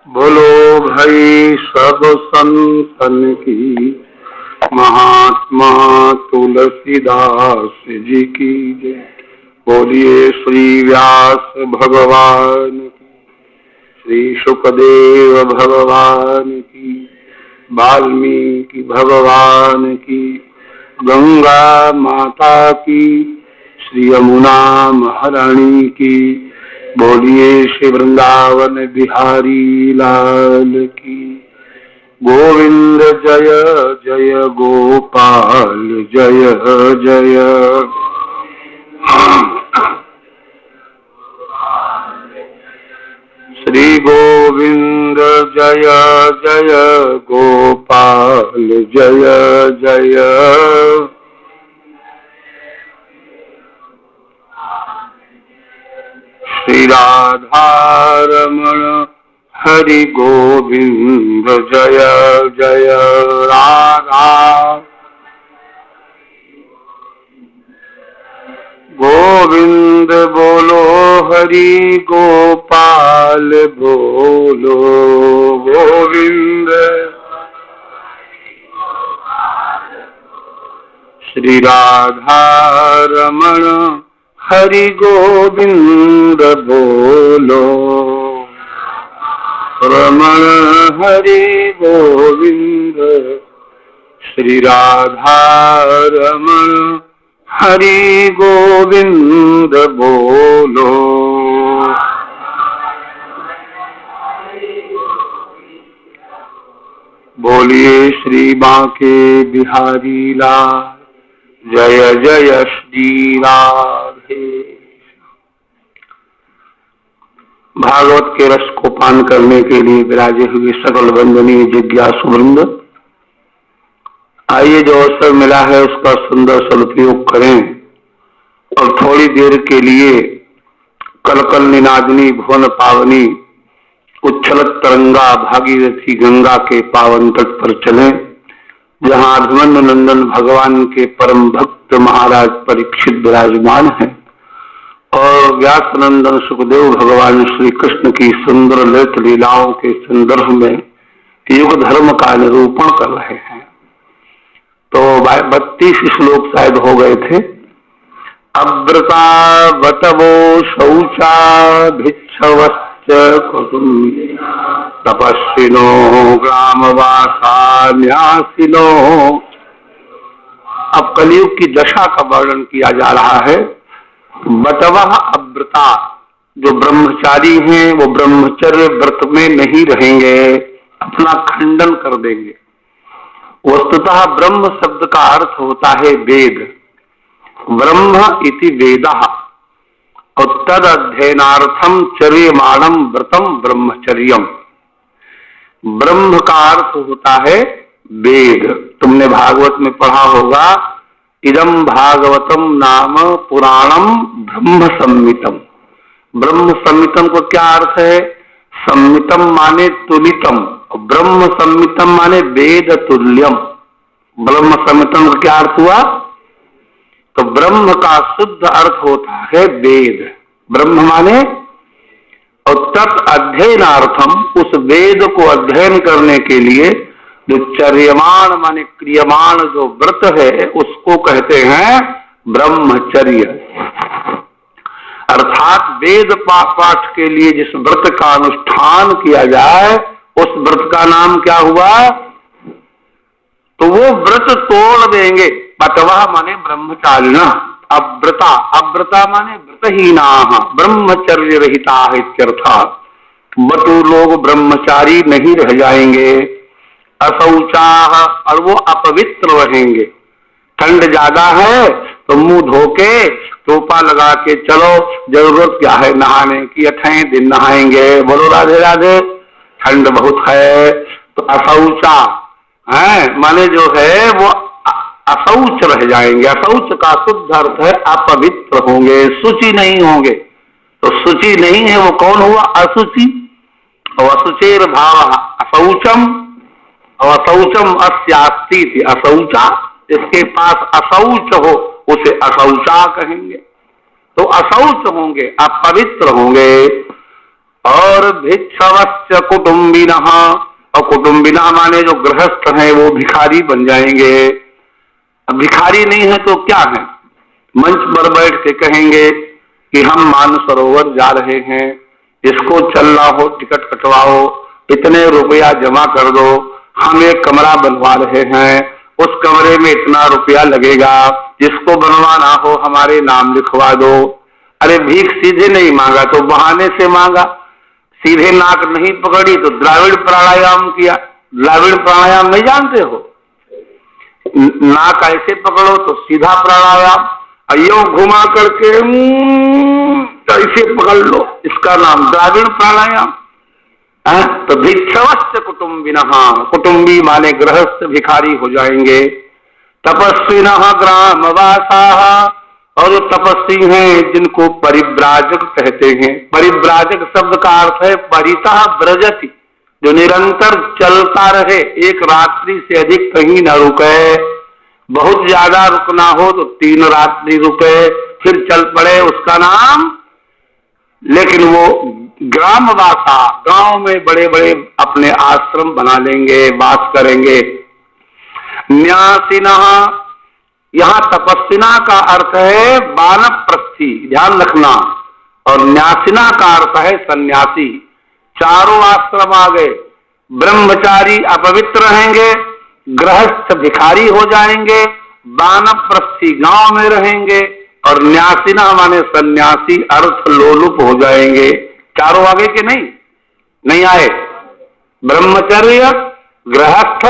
बोलो भाई सब संतन की, महात्मा तुलसीदास जी की जय। बोलिए श्री व्यास भगवान की, श्री सुखदेव भगवान की, वाल्मीकि भगवान की, गंगा माता की, श्री यमुना महारानी की। बोलिए श्री वृंदावन बिहारी लाल की। गोविंद जय जय गोपाल जय जय। श्री गोविंद जय जय गोपाल जय जय। श्री राधा रमण हरि गोविंद जय जय। राधा गोविंद बोलो, हरि गोपाल बोलो, गोविंद। श्री राधा रमण हरि गोविंद बोलो, रमण हरि गोविंद। श्री राधा रमण हरि गोविंद बोलो। बोलिए श्री बांके बिहारी लाल जय जय श्री राधे। भागवत के रस को पान करने के लिए विराजे हुए सकल वंदनीय जिज्ञासु वृंद, आइए जो अवसर मिला है उसका सुंदर सदुपयोग करें और थोड़ी देर के लिए कलकल निनादनी भुवन पावनी उच्छल तरंगा भागीरथी गंगा के पावन तट पर चलें, जहां अभिमन्यु नंदन भगवान के परम भक्त महाराज परीक्षित विराजमान है और व्यासनंदन सुखदेव भगवान श्री कृष्ण की सुंदर ललित लीलाओं के संदर्भ में युग धर्म का निरूपण कर रहे हैं। तो 32 श्लोक शायद हो गए थे। अव्रता बटवो शौचा भिक्षवश्च कुटुम्बी तपस्विनो ग्रामवासा न्यासिनो। अब कलयुग की दशा का वर्णन किया जा रहा है। बटवः अव्रता, जो ब्रह्मचारी हैं वो ब्रह्मचर्य व्रत में नहीं रहेंगे, अपना खंडन कर देंगे। वस्तुतः ब्रह्म शब्द का अर्थ होता है वेद। ब्रह्म इति वेदः और तद अध्ययनार्थम चर्यमाणम व्रतम ब्रह्मचर्यम। ब्रह्म का अर्थ होता है वेद। तुमने भागवत में पढ़ा होगा, इदम भागवतम नाम पुराणम ब्रह्म संहितम। ब्रह्म संहितम को क्या अर्थ है? संहितम माने तुलितम, ब्रह्म संहितम माने वेद तुल्यम। ब्रह्म संहितम का क्या अर्थ हुआ? तो ब्रह्म का शुद्ध अर्थ होता है वेद। ब्रह्म माने और तत् अध्ययनार्थम, उस वेद को अध्ययन करने के लिए जो चर्यमाण माने क्रियमाण जो व्रत है उसको कहते हैं ब्रह्मचर्य। अर्थात वेद पाठ के लिए जिस व्रत का अनुष्ठान किया जाए उस व्रत का नाम क्या हुआ? तो वो व्रत तोड़ देंगे। बटवा माने ब्रह्मचारिणा, अव्रता, अव्रता माने व्रतहीना, ब्रह्मचर्य रहिता है इत्यर्थात। बटू लोग ब्रह्मचारी नहीं रह जाएंगे। असौचा, और वो अपवित्र रहेंगे। ठंड ज्यादा है तो मुंह धोके टोपा लगा के चलो, जरूरत क्या है नहाने की, 8 दिन नहाएंगे। बोलो राधे राधे। ठंड बहुत है तो असौचा है माने जो है वो असौच रह जाएंगे। असौच का शुद्ध अर्थ है अपवित्र होंगे, शुचि नहीं होंगे। तो शुचि नहीं है वो कौन हुआ? असुचि। और असुचेर भाव असौचम, और असौचम अस्यास्ति। असौचा, जिसके पास असौच हो उसे असौचा कहेंगे। तो अशौच होंगे, अपवित्र होंगे। और भिक्षवश्च कुटुम्बिनः, और कुटुम्बिना माने जो गृहस्थ हैं वो भिखारी बन जाएंगे। अब भिखारी नहीं है तो क्या है, मंच पर बैठ के कहेंगे कि हम मानसरोवर जा रहे हैं, इसको चलना हो टिकट कटवाओ, इतने रुपया जमा कर दो, हम एक कमरा बनवा रहे हैं, उस कमरे में इतना रुपया लगेगा, जिसको बनवाना हो हमारे नाम लिखवा दो। अरे भीख सीधे नहीं मांगा तो बहाने से मांगा, सीधे नाक नहीं पकड़ी तो द्राविड़ प्राणायाम किया। द्राविड़ प्राणायाम नहीं जानते हो, नाक ऐसे पकड़ो तो सीधा प्राणायाम, अयो घुमा करके ऐसे पकड़ लो, इसका नाम द्राविड़ प्राणायाम। तो भिक्षवश्च कुटुम्बिनः, कुटुम्बी माने गृहस्थ भिखारी हो जाएंगे। तपस्विनः ग्रामवासाः, और जो तपस्वी हैं जिनको परिव्राजक कहते हैं। परिव्राजक शब्द का अर्थ है परितः व्रजति, जो निरंतर चलता रहे, एक रात्रि से अधिक कहीं न रुके, बहुत ज्यादा रुकना हो तो 3 रात्रि रुके फिर चल पड़े, उसका नाम। लेकिन वो ग्रामवासा, गांव में बड़े बड़े अपने आश्रम बना लेंगे, वास करेंगे। न्यासिनः, यहाँ तपस्विना का अर्थ है वानप्रस्थी, ध्यान रखना, और न्यासिना का अर्थ है सन्यासी। चारों आश्रम आ गए, ब्रह्मचारी अपवित्र रहेंगे, गृहस्थ भिखारी हो जाएंगे, वानप्रस्थी गांव में रहेंगे, और न्यासिना माने सन्यासी अर्थ लोलुप हो जाएंगे। चारों आगे के नहीं, नहीं आए, ब्रह्मचर्य, गृहस्थ,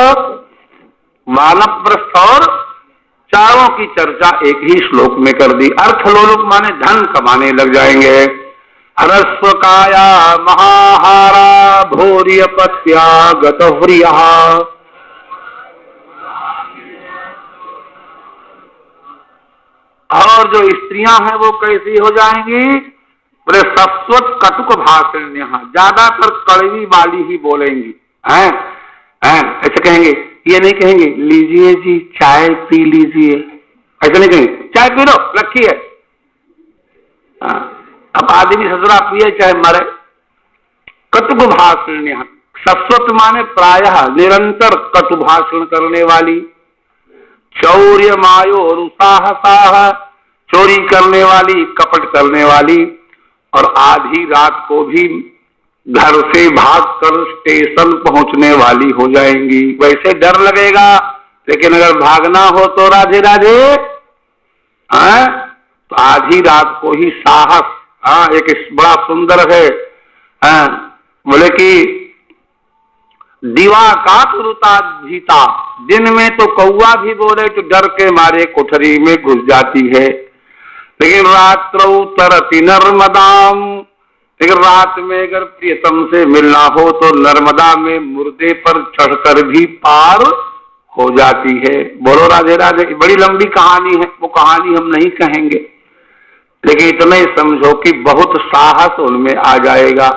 वानप्रस्थ और चारों की चर्चा एक ही श्लोक में कर दी। अर्थ लोलुप माने धन कमाने लग जाएंगे। हरस्व काया महाहारा भोर्यपत्या गतह्रियः, और जो स्त्रियां हैं वो कैसी हो जाएंगी, बोले सस्वत कटुक भाषण, ज्यादातर कड़वी वाली ही बोलेंगी। हैं ऐसे कहेंगे, ये नहीं कहेंगे लीजिए जी चाय पी लीजिए, ऐसे नहीं कहेंगे चाय पी लो रखी है। अब आदमी ससुरा पिए चाहे मरे। कटुक भाषण, सस्वत माने प्रायः निरंतर कटु भाषण करने वाली। चौर्य मायो रुसाहसाह, चोरी करने वाली, कपट करने वाली, और आधी रात को भी घर से भागकर स्टेशन पहुंचने वाली हो जाएंगी। वैसे डर लगेगा, लेकिन अगर भागना हो तो राधे राधे, तो आधी रात को ही साहस। एक बड़ा सुंदर है, बोले कि दीवा का तुरुता जीता, दिन में तो कौवा भी बोले तो डर के मारे कोठरी में घुस जाती है, लेकिन रात्रौ तरति नर्मदाम, लेकिन रात में अगर प्रियतम से मिलना हो तो नर्मदा में मुर्दे पर चढ़कर भी पार हो जाती है। बोलो राधे राधे। बड़ी लंबी कहानी है, वो कहानी हम नहीं कहेंगे, लेकिन इतना ही समझो कि बहुत साहस उनमें आ जाएगा।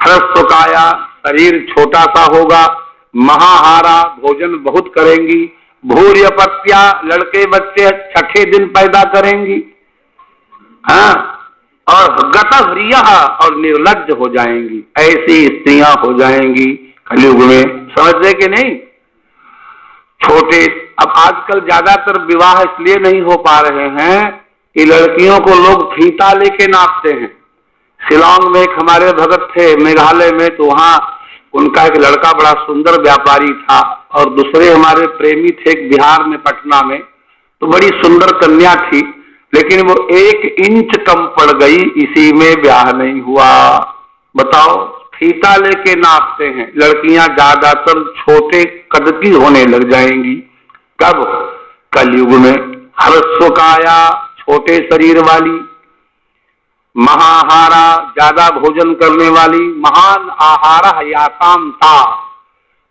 हरस्व काया, शरीर छोटा सा होगा। महाहारा, भोजन बहुत करेंगी। भूर्यपत्या, लड़के बच्चे छठे दिन पैदा करेंगी। और गतह्रियः, और निर्लज्ज हो जाएंगी। ऐसी स्त्रियां हो जाएंगी कलयुग में, समझते कि नहीं। छोटे, अब आजकल ज्यादातर विवाह इसलिए नहीं हो पा रहे हैं कि लड़कियों को लोग फीता लेके नापते हैं। शिलांग में एक हमारे भगत थे मेघालय में, तो वहां उनका एक लड़का बड़ा सुंदर व्यापारी था, और दूसरे हमारे प्रेमी थे बिहार में पटना में, तो बड़ी सुंदर कन्या थी, लेकिन वो 1 इंच कम पड़ गई, इसी में ब्याह नहीं हुआ। बताओ, फीता लेके नापते हैं। लड़कियां ज्यादातर छोटे कद की होने लग जाएंगी। कब? कलयुग में। हरस्व काया, छोटे शरीर वाली। महाहारा, ज्यादा भोजन करने वाली। महान आहार यासाम ता,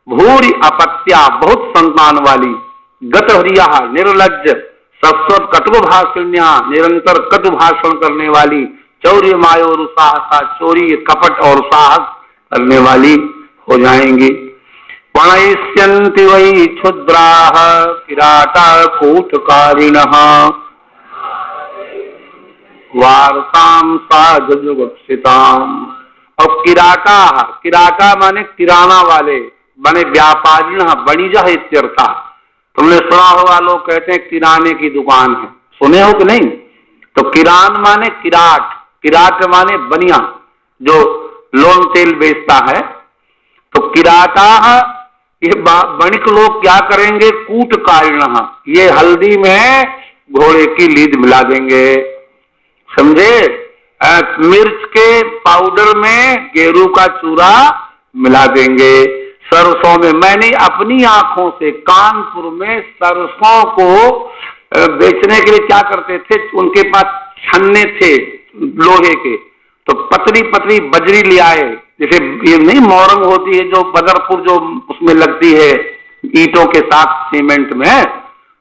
भूरि अपत्या, बहुत संतान वाली। गतह्रिया, निर्लज्ज। सस्वत कटु भाषण्या, निरंतर कटु भाषण करने वाली। चौर्य मायो रुसाहसा, चोरी कपट और साहस करने वाली हो जाएंगी। प्रणयिष्यन्ति वै क्षुद्राः किराता कूटकारिणः, वार्तां साधुजुगुप्सितां और किराटा, किराटा माने किराना वाले, माने व्यापारी, वणिजः इत्यर्थ। तुमने सुना होगा, लोग कहते हैं किराने की दुकान है, सुने हो कि नहीं? तो किरान माने किराट, किराट माने बनिया जो लोन तेल बेचता है। तो किराटा, ये वणिक लोग क्या करेंगे? कूटकारिणः, ये हल्दी में घोड़े की लीद मिला देंगे, समझे? मिर्च के पाउडर में गेरू का चूरा मिला देंगे, सरसों में। मैंने अपनी आंखों से कानपुर में सरसों को बेचने के लिए क्या करते थे, उनके पास छन्ने थे लोहे के, तो पतली पतली बजरी ले आए, जैसे ये नहीं मोरंग होती है जो बदरपुर जो उसमें लगती है ईंटों के साथ सीमेंट में,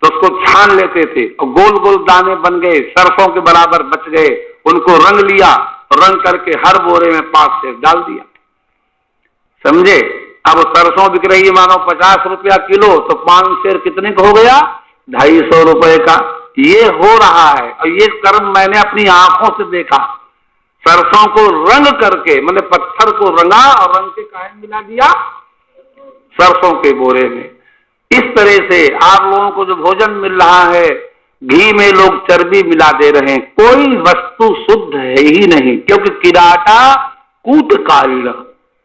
तो उसको छान लेते थे और गोल गोल दाने बन गए, सरसों के बराबर बच गए, उनको रंग लिया, रंग करके हर बोरे में 5 सेर डाल दिया, समझे? अब सरसों बिक रही है मानो 50 रुपया किलो, तो 5 सेर कितने का हो गया? 250 रुपए का। ये हो रहा है और ये कर्म मैंने अपनी आंखों से देखा। सरसों को रंग करके, मतलब पत्थर को रंगा और रंग के काहे मिला दिया? सरसों के बोरे में। इस तरह से आप लोगों को जो भोजन मिल रहा है, घी में लोग चर्बी मिला दे रहे हैं, कोई वस्तु शुद्ध है ही नहीं, क्योंकि किराटा कूटकारिण,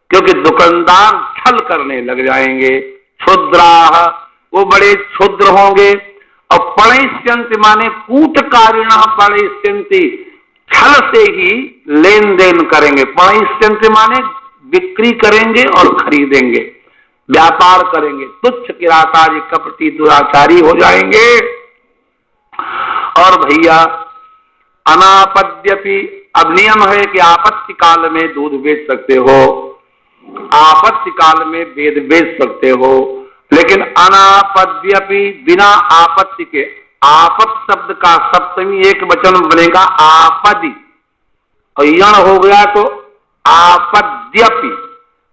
क्योंकि दुकानदार छल करने लग जाएंगे। क्षुद्राः, वो बड़े क्षुद्र होंगे। और प्रणयस्यन्ति माने कूटकारिणः प्रणयस्यन्ति, छल से ही लेन देन करेंगे। प्रणयस्यन्ति माने बिक्री करेंगे और खरीदेंगे, व्यापार करेंगे। तुच्छ किराताजी कपटी दुराचारी हो जाएंगे। और भैया अनापद्यपि, अब नियम है कि आपत्ति काल में दूध बेच सकते हो, आपत्ति काल में वेद बेच सकते हो, लेकिन अनापद्यपि, बिना आपत्ति के। आपत शब्द का सप्तमी एक वचन बनेगा आपदि, और यण हो गया तो आपद्यपि,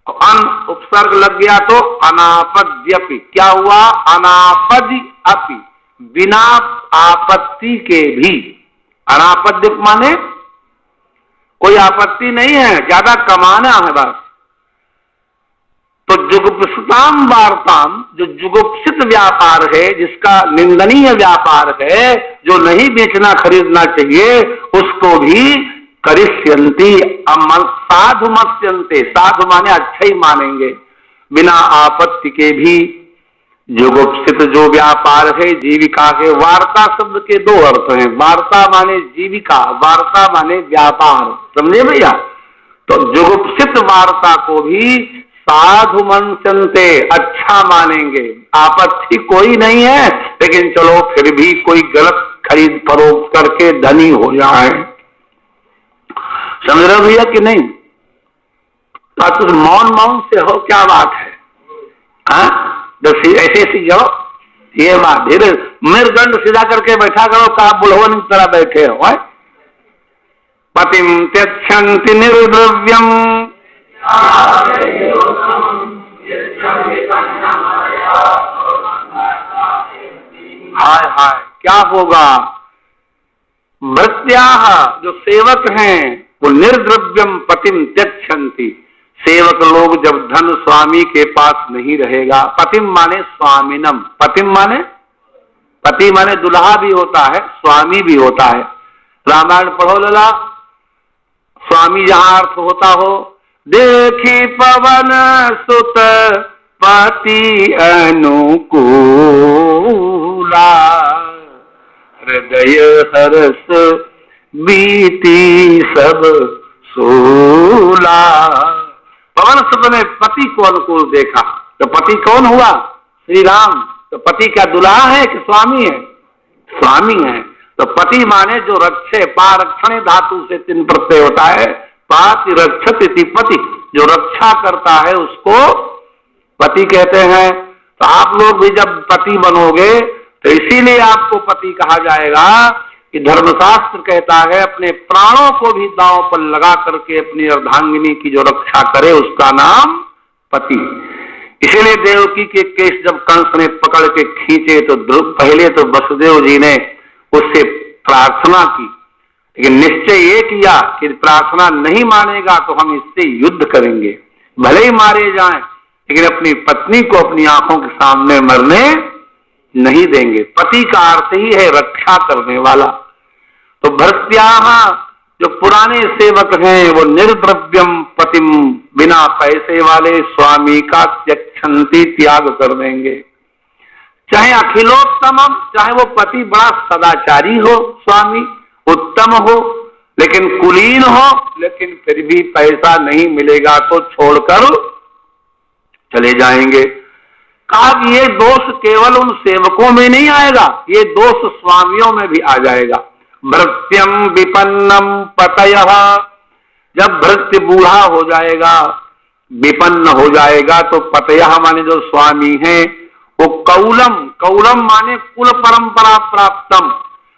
अन उपसर्ग लग गया तो अनापद्यपि। क्या हुआ? अनापदि अपि, बिना आपत्ति के भी। अनापद्य माने कोई आपत्ति नहीं है, ज्यादा कमाना है बस। तो जुगुप्सिताम वार्ताम, जो जुगुप्सित व्यापार है, जिसका निंदनीय व्यापार है, जो नहीं बेचना खरीदना चाहिए, उसको भी करिष्यन्ति, साधु मत्स्यन्ते, साधु माने अच्छा ही मानेंगे, बिना आपत्ति के भी। जुगुप्सित जो व्यापार है जीविका के, वार्ता शब्द के 2 अर्थ हैं, वार्ता माने जीविका, वार्ता माने व्यापार, समझे भैया? तो जुगुप्सित वार्ता को भी साधु मन्यन्ते, अच्छा मानेंगे, आपत्ति कोई नहीं है, लेकिन चलो फिर भी कोई गलत खरीद फरोख्त करके धनी हो जाए। समझ रहे भैया कि नहीं? तो मौन मौन से हो, क्या बात है? ऐसे सी जाओ, ये बात धीरे मेरुदंड सीधा करके बैठा करो, कहा बुढ़वन की तरह बैठे हो। पतिम त्यक्षन्ति निर्द्रव्यम, हाय हाय क्या होगा? भृत्याः, जो सेवक हैं, वो निर्द्रव्यम पतिम त्यक्षन्ति, सेवक लोग जब धन स्वामी के पास नहीं रहेगा, पतिम माने स्वामिनम, पतिम माने पति माने दुल्हा भी होता है, स्वामी भी होता है। रामायण पढ़ो लला, स्वामी जहां अर्थ होता हो, देखी पवन सुत पति अनुकूला, हृदय हर्ष बीती सब सूला। पवन सुत ने पति को अनुकूल देखा, तो पति कौन हुआ? श्री राम। तो पति क्या दुल्हा है कि स्वामी है? स्वामी है। तो पति माने जो रक्षे, पारक्षणे धातु से 3 प्रत्यय होता है, पाति रक्षति पति, जो रक्षा करता है उसको पति कहते हैं। तो आप लोग भी जब पति बनोगे तो इसीलिए आपको पति कहा जाएगा कि धर्मशास्त्र कहता है अपने प्राणों को भी दांव पर लगा करके अपनी अर्धांगिनी की जो रक्षा करे उसका नाम पति। इसीलिए देवकी के केस जब कंस ने पकड़ के खींचे तो पहले तो वसुदेव जी ने उससे प्रार्थना की, लेकिन निश्चय ये किया कि प्रार्थना नहीं मानेगा तो हम इससे युद्ध करेंगे, भले ही मारे जाएं, लेकिन अपनी पत्नी को अपनी आंखों के सामने मरने नहीं देंगे। पति का अर्थ ही है रक्षा करने वाला। तो भृत्याः जो पुराने सेवक हैं वो निर्द्रव्यम पतिम, बिना पैसे वाले स्वामी का त्यक्षंती, त्याग कर देंगे। चाहे अखिलोत्तमम, चाहे वो पति बड़ा सदाचारी हो, स्वामी उत्तम हो, लेकिन कुलीन हो, लेकिन फिर भी पैसा नहीं मिलेगा तो छोड़कर चले जाएंगे। कहा कि ये दोष केवल उन सेवकों में नहीं आएगा, ये दोष स्वामियों में भी आ जाएगा। भृत्यम विपन्नम पतयः, जब भृत्य बूढ़ा हो जाएगा, विपन्न हो जाएगा, तो पतयः माने जो स्वामी हैं वो कौलम, कौलम माने कुल परंपरा प्राप्तम,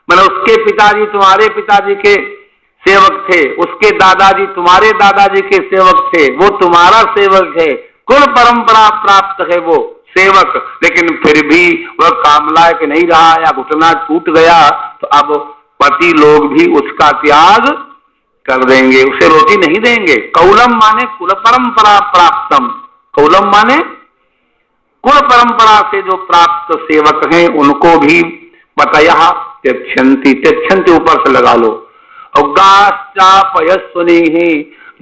माने उसके पिताजी तुम्हारे पिताजी के सेवक थे, उसके दादाजी तुम्हारे दादाजी के सेवक थे, वो तुम्हारा सेवक है, कुल परंपरा प्राप्त है वो सेवक, लेकिन फिर भी वह काम लायक नहीं रहा या घुटना टूट गया, तो अब पति लोग भी उसका त्याग कर देंगे, उसे रोटी नहीं देंगे। कौलम माने कुल परंपरा प्राप्तम, कौलम माने कुल परंपरा से जो प्राप्त सेवक हैं उनको भी पतयः त्यक्षन्ति, त्यक्षन्ति ऊपर से लगा लो। और गाश्चापयस्वनी ही,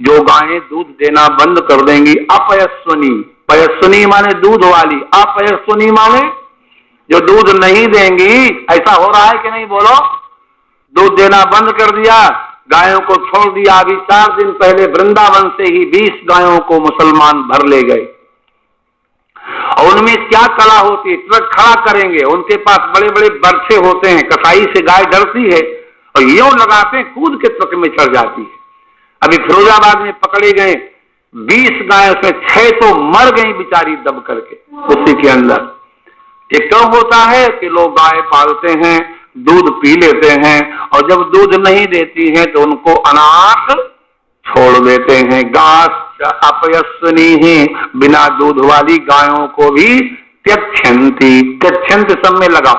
जो गायें दूध देना बंद कर देंगी, अपयस्वनी, पयस्वनी माने दूध वाली, अपयस्वनी माने जो दूध नहीं देंगी। ऐसा हो रहा है कि नहीं, बोलो? दूध देना बंद कर दिया, गायों को छोड़ दिया। अभी 4 दिन पहले वृंदावन से ही 20 गायों को मुसलमान भर ले गए, और उनमें क्या कला होती है, ट्रक खड़ा करेंगे, उनके पास बड़े बड़े बर्छे होते हैं, कसाई से गाय डरती है और यूं लगाते हैं, कूद के ट्रक में चढ़ जाती है। अभी फिरोजाबाद में पकड़े गए 20 गाय, उसमें 6 तो मर गई बेचारी दब करके उसी के अंदर। ये क्यों होता है कि लोग गाय पालते हैं, दूध पी लेते हैं, और जब दूध नहीं देती हैं तो उनको अनाथ छोड़ देते हैं। गाय अपयस्वनी ही, बिना दूध वाली गायों को भी त्यक्षन्ति, त्यक्षन्ति सब में लगा,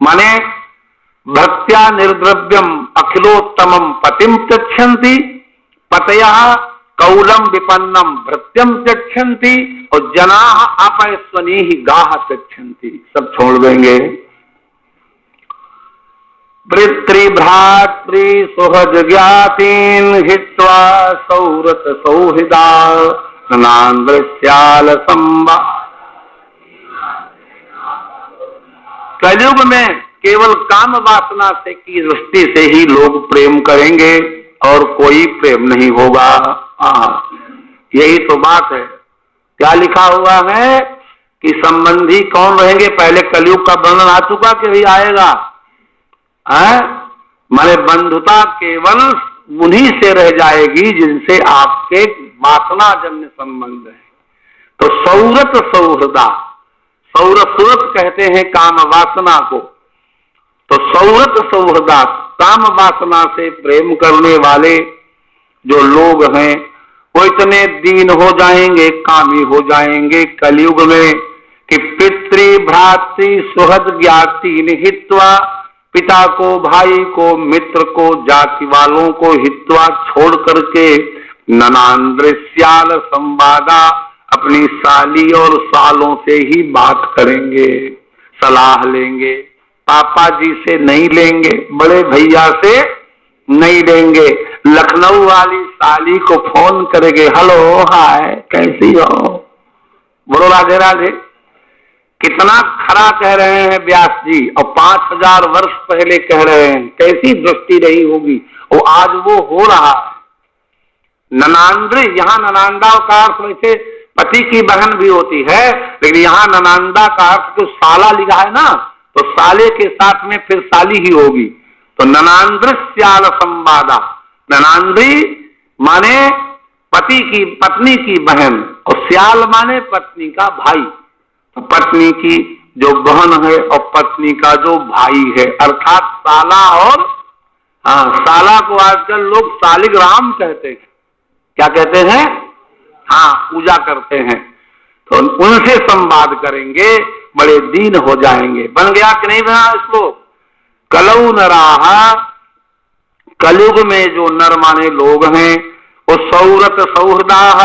माने भक्त्या निर्द्रव्यम अखिलोत्तमम पतिम त्यक्षन्ति, पतयः कौलम विपन्नम भृत्यम त्यक्षन्ति, और जनाः अपयस्वनी ही गाः त्यक्षन्ति, सब छोड़ देंगे। भृतृ भ्रातृ सुहृद ज्ञातीन हित्वा सौरत सौहृदा नान्द्रस्याल संबा। कलयुग में केवल काम वासना से की दृष्टि से ही लोग प्रेम करेंगे और कोई प्रेम नहीं होगा। यही तो बात है। क्या लिखा हुआ है कि संबंधी कौन रहेंगे? पहले कलयुग का वर्णन आ चुका कि भी आएगा। माने बंधुता केवल उन्हीं से रह जाएगी जिनसे आपके वासना जन्य संबंध है। तो सौरत सौहृदा, सौरत सूरत कहते हैं काम वासना को, तो सौरत सौहृदा काम वासना से प्रेम करने वाले जो लोग हैं वो इतने दीन हो जाएंगे, कामी हो जाएंगे कलयुग में कि पितृ भ्रातृ सुहृद ज्ञाति निहित्वा, पिता को, भाई को, मित्र को, जाति वालों को हित्वा छोड़ करके ननान्द्रस्याल संवादा, अपनी साली और सालों से ही बात करेंगे, सलाह लेंगे, पापा जी से नहीं लेंगे, बड़े भैया से नहीं लेंगे। लखनऊ वाली साली को फोन करेंगे, हेलो हाय कैसी हो, बोलो राधे राधे। कितना खरा कह रहे हैं व्यास जी, और 5000 वर्ष पहले कह रहे हैं, कैसी दृष्टि रही होगी, और आज वो हो रहा है। ननांद्र, यहाँ ननांदा का अर्थ वैसे पति की बहन भी होती है, लेकिन यहाँ ननांदा का अर्थ जो साला लिखा है ना, तो साले के साथ में फिर साली ही होगी। तो ननांद्र स्याल संवादा, ननांद्री माने पति की पत्नी की बहन, और स्याल माने पत्नी का भाई। तो पत्नी की जो बहन है और पत्नी का जो भाई है, अर्थात साला और साला को आजकल लोग सालिग्राम कहते हैं। क्या कहते हैं? पूजा करते हैं। तो उनसे संवाद करेंगे, बड़े दीन हो जाएंगे। बन गया कि नहीं बना? इसको कलौ नराहा कलयुग में जो नर माने लोग हैं वो सौरत सौहृदाह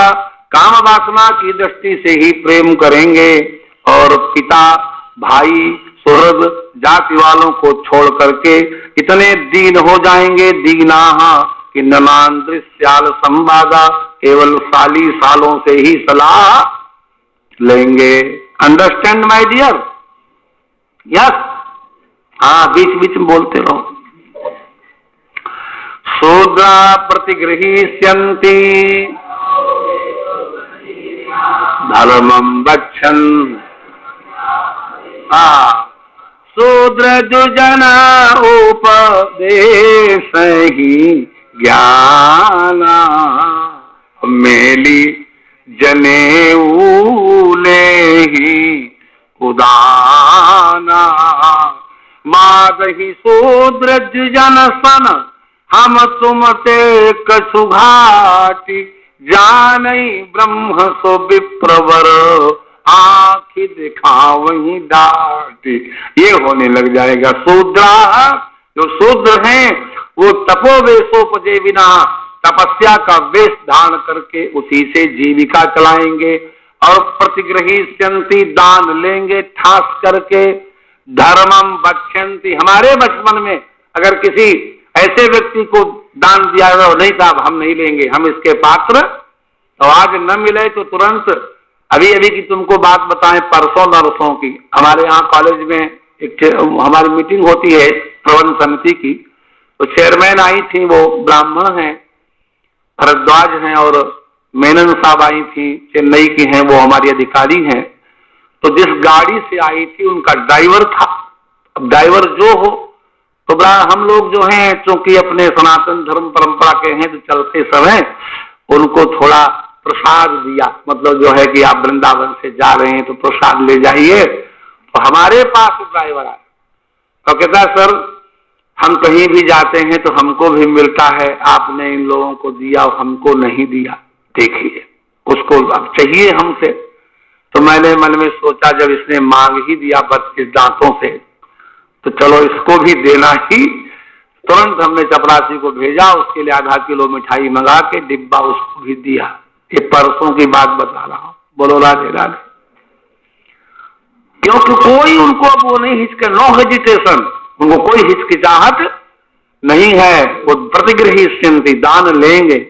काम वासना की दृष्टि से ही प्रेम करेंगे और पिता भाई सुहृद जाति वालों को छोड़ करके इतने दीन हो जाएंगे, दीनाह कि नमान दृश्याल संवादा, केवल साली सालों से ही सलाह लेंगे। Understand my dear? यस। हाँ, बीच बीच में बोलते रहो। शूद्रा प्रतिगृहीष्यन्ति धर्मं वक्षन्, शूद्र दुजना उपदेश ही ज्ञाना, मेली जनेऊ ले ही उदाना। मादहि शूद्र द्विजन सन, हम तुम ते कछु घाटी, जानई ब्रह्म सो विप्रवर, आँखी दिखावही डाटी। ये होने लग जाएगा। शूद्रा, जो शूद्र हैं वो तपोवेशोपजे बिना, तपस्या का वेश धारण करके उसी से जीविका चलाएंगे। और प्रतिगृहीष्यन्ति, दान लेंगे ठास करके। धर्मम वक्ष्यन्ति, हमारे बचपन में अगर किसी ऐसे व्यक्ति को दान दिया गया, नहीं साहब हम नहीं लेंगे, हम इसके पात्र, तो आज न मिले तो तुरंत, अभी अभी की तुमको बात बताएं, परसों नरसों की, हमारे यहाँ कॉलेज में एक हमारी मीटिंग होती है प्रबंध समिति की, तो चेयरमैन आई थी, वो ब्राह्मण हैं, भरद्वाज हैं, और मेनन साहब आई थी, चेन्नई की हैं, वो हमारी अधिकारी हैं। तो जिस गाड़ी से आई थी उनका ड्राइवर था। अब ड्राइवर जो हो, तो हम लोग जो हैं चूंकि अपने सनातन धर्म परंपरा के हैं, तो चलते समय उनको थोड़ा प्रसाद दिया, मतलब जो है कि आप वृंदावन से जा रहे हैं तो प्रसाद ले जाइए। तो हमारे पास ड्राइवर आया और कहता है सर हम कहीं भी जाते हैं तो हमको भी मिलता है, आपने इन लोगों को दिया और हमको नहीं दिया, देखिए उसको अब चाहिए हमसे। तो मैंने मन में सोचा जब इसने मांग ही दिया 32 दांतों से, तो चलो इसको भी देना ही। तुरंत हमने चपरासी को भेजा, उसके लिए आधा किलो मिठाई मंगा के डिब्बा उसको भी दिया। ये परसों की बात बता रहा हूं। बोलो राधे राधे। क्योंकि कोई उनको अब वो नहीं हिचके, नो हेजिटेशन, उनको कोई हिचकिचाहट नहीं है, वो प्रतिगृहीष्यन्ति, दान लेंगे।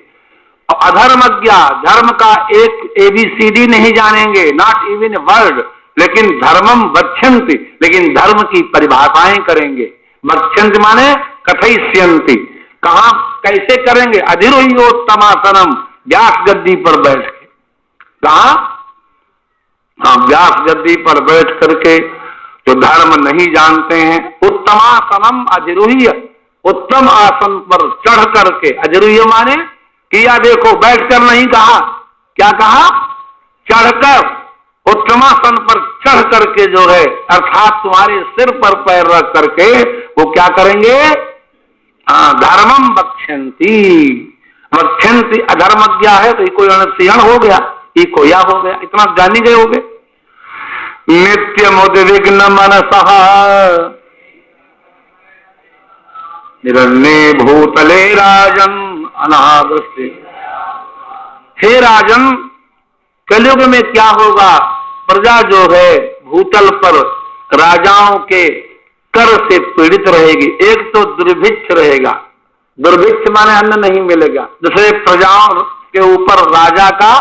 और अधर्मज्ञ, धर्म का एक ABCD नहीं जानेंगे, नॉट इवन वर्ड, लेकिन धर्मम वक्ष्यन्ति, लेकिन धर्म की परिभाषाएं करेंगे। वक्ष्यन्ति माने कथयिष्यन्ति, कहां कैसे करेंगे? अधिरोह्योत्तमासनम, व्यास गद्दी पर बैठ के। कहा? हाँ, व्यास गद्दी पर बैठ करके, जो धर्म नहीं जानते हैं, उत्तमासनम अधिरोह्य, उत्तम आसन पर चढ़ करके, अधिरोह्य माने किया, देखो बैठकर नहीं कहा, क्या कहा? चढ़कर, उत्तमासन पर चढ़ करके जो है, अर्थात तुम्हारे सिर पर पैर रख करके वो क्या करेंगे? धर्मम वक्ष्यन्ति। वक्ष्यन्ति अधर्मज्ञ है तो कोई अनसिहन हो गया, ये कोया हो गया, इतना जानी गए हो गए। नित्यम उद्विग्न मनसः निरन्ये भूतले राजन अनावृष्टि। हे राजन, कलयुग में क्या होगा? प्रजा जो है भूतल पर राजाओं के कर से पीड़ित रहेगी। एक तो दुर्भिक्ष रहेगा, दुर्भिक्ष माने अन्न नहीं मिलेगा, दूसरे प्रजाओं के ऊपर राजा का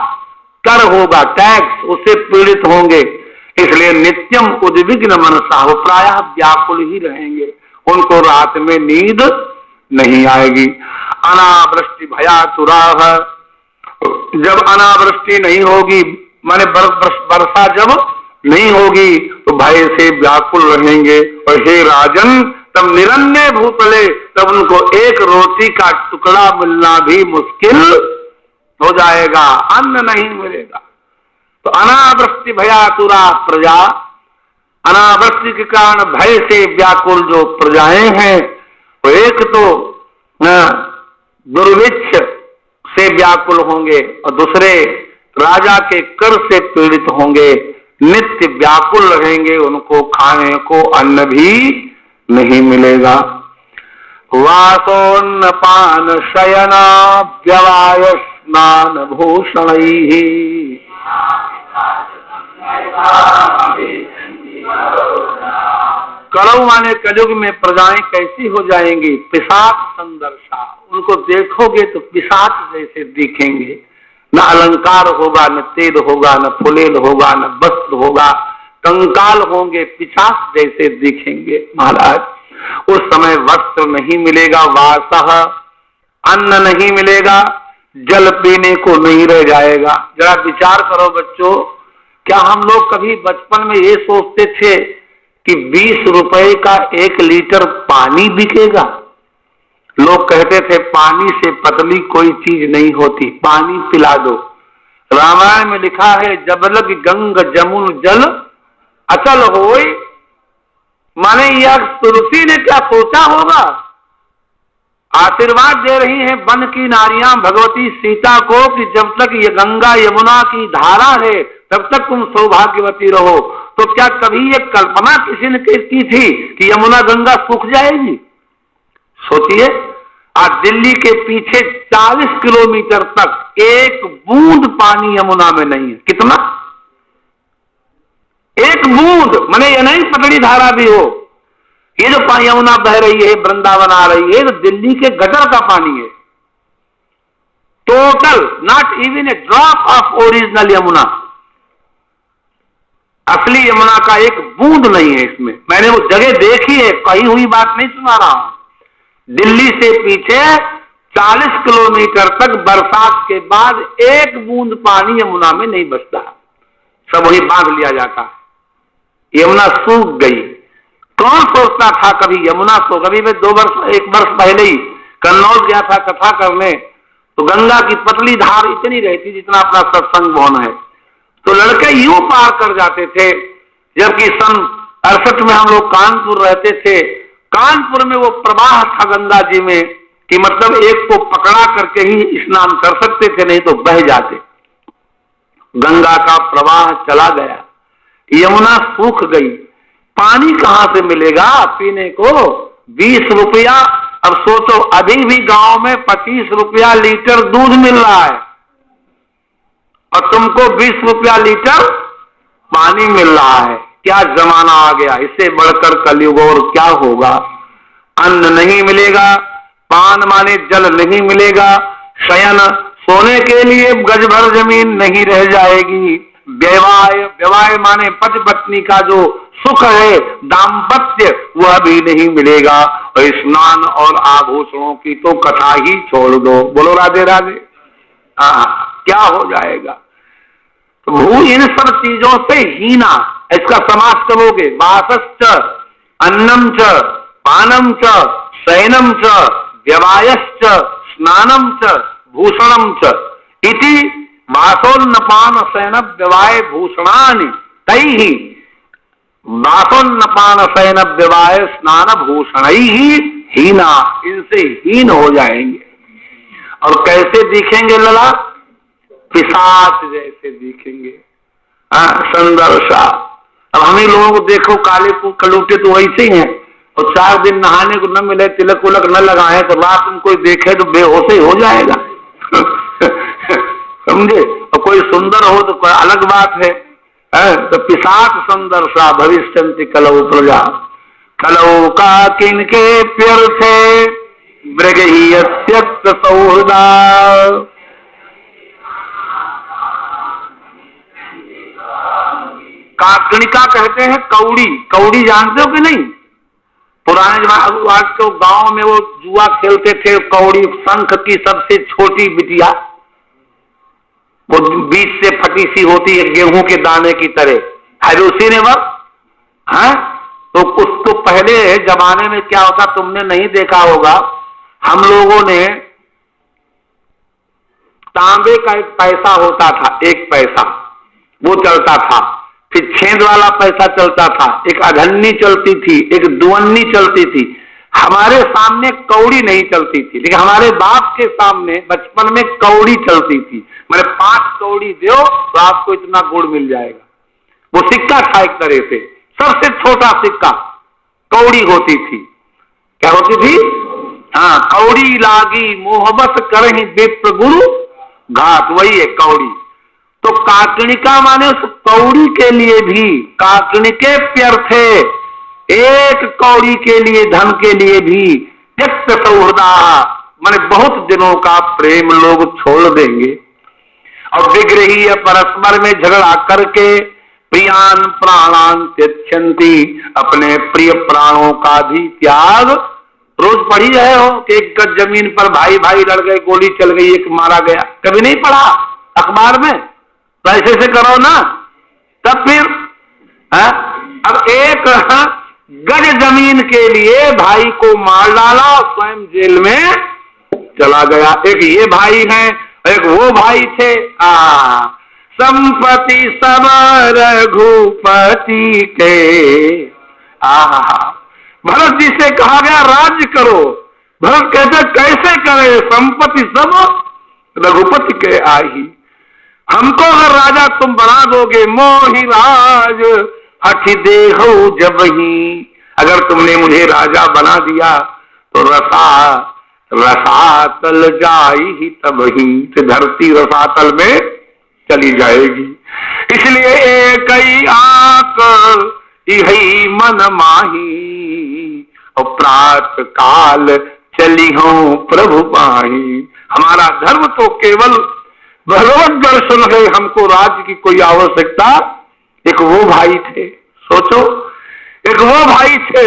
कर होगा, टैक्स, उससे पीड़ित होंगे। इसलिए नित्यम उद्विग्न मनसा, वो प्रायः व्याकुल ही रहेंगे, उनको रात में नींद नहीं आएगी। अनावृष्टि भयातुराः, जब अनावृष्टि नहीं होगी माने वर्षा जब नहीं होगी तो भय से व्याकुल रहेंगे। और हे राजन, तब निरन्य भूतले, तब उनको एक रोटी का टुकड़ा मिलना भी मुश्किल हो जाएगा, अन्न नहीं मिलेगा। तो अनावृष्टि भयातुरा प्रजा, अनावृष्टि के कारण भय से व्याकुल जो प्रजाएं हैं, वो एक तो दुर्भिक्ष से व्याकुल होंगे और दूसरे राजा के कर से पीड़ित होंगे, नित्य व्याकुल रहेंगे, उनको खाने को अन्न भी नहीं मिलेगा। वासोन्न पान शयना व्यवाय स्नान भूषणैः। कलौ माने कलयुग में प्रजाएं कैसी हो जाएंगी? पिशाच संदर्शा, उनको देखोगे तो पिशाच जैसे दिखेंगे। न अलंकार होगा, न तेल होगा, न फुलेल होगा, न वस्त्र होगा, कंकाल होंगे, पिशाच जैसे दिखेंगे। महाराज उस समय वस्त्र नहीं मिलेगा, वासः अन्न नहीं मिलेगा, जल पीने को नहीं रह जाएगा। जरा विचार करो बच्चों, क्या हम लोग कभी बचपन में ये सोचते थे कि 20 रुपए का 1 लीटर पानी बिकेगा? लोग कहते थे पानी से पतली कोई चीज नहीं होती, पानी पिला दो। रामायण में लिखा है जबलग गंग जमुन जल अचल होय। माने यह तुलसी ने क्या सोचा होगा? आशीर्वाद दे रही हैं वन की नारियां भगवती सीता को कि जब तक ये गंगा यमुना की धारा है तब तक तुम सौभाग्यवती रहो। तो क्या कभी ये कल्पना किसी ने की थी कि यमुना गंगा सूख जाएगी? सोचिए, आज दिल्ली के पीछे 40 किलोमीटर तक एक बूंद पानी यमुना में नहीं है। कितना? एक बूंद, माने ये नहीं पतली धारा भी हो। ये जो यमुना बह रही है, वृंदावन आ रही है, तो दिल्ली के गटर का पानी है। Total, not even a drop of original Yamuna. असली यमुना का एक बूंद नहीं है इसमें। मैंने वो जगह देखी है, कही हुई बात नहीं सुना रहा हूं। दिल्ली से पीछे 40 किलोमीटर तक बरसात के बाद एक बूंद पानी यमुना में नहीं बचता, सब वही बांध लिया जाता है। यमुना सूख गई। कौन सोचता था कभी यमुना को? कभी मैं 1 वर्ष पहले ही कन्नौज गया था कथा करने, तो गंगा की पतली धार इतनी रहती जितना अपना सत्संग भवन है, तो लड़के यूं पार कर जाते थे। जबकि सन 68 में हम लोग कानपुर रहते थे, कानपुर में वो प्रवाह था गंगा जी में कि मतलब एक को पकड़ा करके ही स्नान कर सकते थे, नहीं तो बह जाते। गंगा का प्रवाह चला गया, यमुना सूख गई। पानी कहां से मिलेगा पीने को? 20 रुपया। अब सोचो, अभी भी गांव में 25 रुपया लीटर दूध मिल रहा है और तुमको 20 रुपया लीटर पानी मिल रहा है। क्या जमाना आ गया! इससे बढ़कर कलयुग और क्या होगा? अन्न नहीं मिलेगा, पान माने जल नहीं मिलेगा, शयन सोने के लिए गज भर जमीन नहीं रह जाएगी, व्यवाय माने पति पत्नी का जो सुख है, दाम्पत्य, वह भी नहीं मिलेगा। और स्नान और आभूषणों की तो कथा ही छोड़ दो। बोलो राधे राधे। क्या हो जाएगा? तो भू इन सब चीजों से हीना, इसका समास करोगे, वासश्च अन्नम च पानम च शयनम च व्यवायश्च स्नानम च भूषणम च इति वासोन्नपान शयन व्यवाय भूषणानि तैहि वासोन्नपान शयन व्यवाय स्नान भूषणैहि हीना। इनसे हीन हो जाएंगे। और कैसे दिखेंगे लला? पिशाच जैसे दिखेंगे। संदर्शा। अब हम ही लोगों को देखो, काले कलूटे तो वैसे ही हैं, और 4 दिन नहाने को न मिले, तिलक उलक न लगाए, तो रात में कोई देखे तो बेहोश ही हो जाएगा। समझे? और कोई सुंदर हो तो कोई अलग बात है। तो पिशाच संदर्शा भविष्यन्ति कलौ प्रजा। कलौ का किनके प्यर्थे मृगहीयत्यक्त सौहृदा। काकणिका कहते हैं कौड़ी। कौड़ी जानते हो कि नहीं? पुराने आज तो गांव में वो जुआ खेलते थे। कौड़ी शंख की सबसे छोटी बिटिया, वो बीच से फटी सी होती है, गेहूं के दाने की तरह है, उसी ने वह है। तो उसको पहले जमाने में क्या होता, तुमने नहीं देखा होगा, हम लोगों ने तांबे का एक पैसा होता था, 1 पैसा वो चलता था, फिर छेद वाला पैसा चलता था, एक अधन्नी चलती थी, एक दुअन्नी चलती थी। हमारे सामने कौड़ी नहीं चलती थी, लेकिन हमारे बाप के सामने बचपन में कौड़ी चलती थी। मैंने 5 कौड़ी दो तो आपको इतना गुड़ मिल जाएगा। वो सिक्का था एक तरह से, सबसे छोटा सिक्का कौड़ी होती थी। क्या होती थी? हाँ, कौड़ी लागी मोहब्बत करही विप्र गुरु घात, वही है कौड़ी। तो काकणिका माने उस कौड़ी के लिए भी, काकणिके प्यर्थे, एक कौड़ी के लिए, धन के लिए भी त्यक्त सौहृदा माने बहुत दिनों का प्रेम लोग छोड़ देंगे। और विग्रही परस्पर में झगड़ा करके प्रियान प्राणान त्यजंती, अपने प्रिय प्राणों का भी त्याग। रोज पढ़ी रहे हो कि एक गज जमीन पर भाई भाई लड़ गए, गोली चल गई, एक मारा गया, कभी नहीं पढ़ा अखबार में? तो ऐसे से करो ना, तब फिर अब एक गज जमीन के लिए भाई को मार डाला और स्वयं जेल में चला गया। एक ये भाई हैं, एक वो भाई थे। संपत्ति सब रघुपति के, भरत जी से कहा गया राज्य करो। भरत कहते कैसे करे, संपत्ति सब रघुपति के आई। हमको अगर राजा तुम बना दोगे, मोहि राज हठि देहो जब ही, अगर तुमने मुझे राजा बना दिया तो रसातल जाई ही तब ही, तो धरती रसातल में चली जाएगी। इसलिए एक ही आकर यही मन माही, और प्रात काल चली हो प्रभु पाही। हमारा धर्म तो केवल भगवत दर्शन है, हमको राज्य की कोई आवश्यकता। एक वो भाई थे, सोचो, एक वो भाई थे,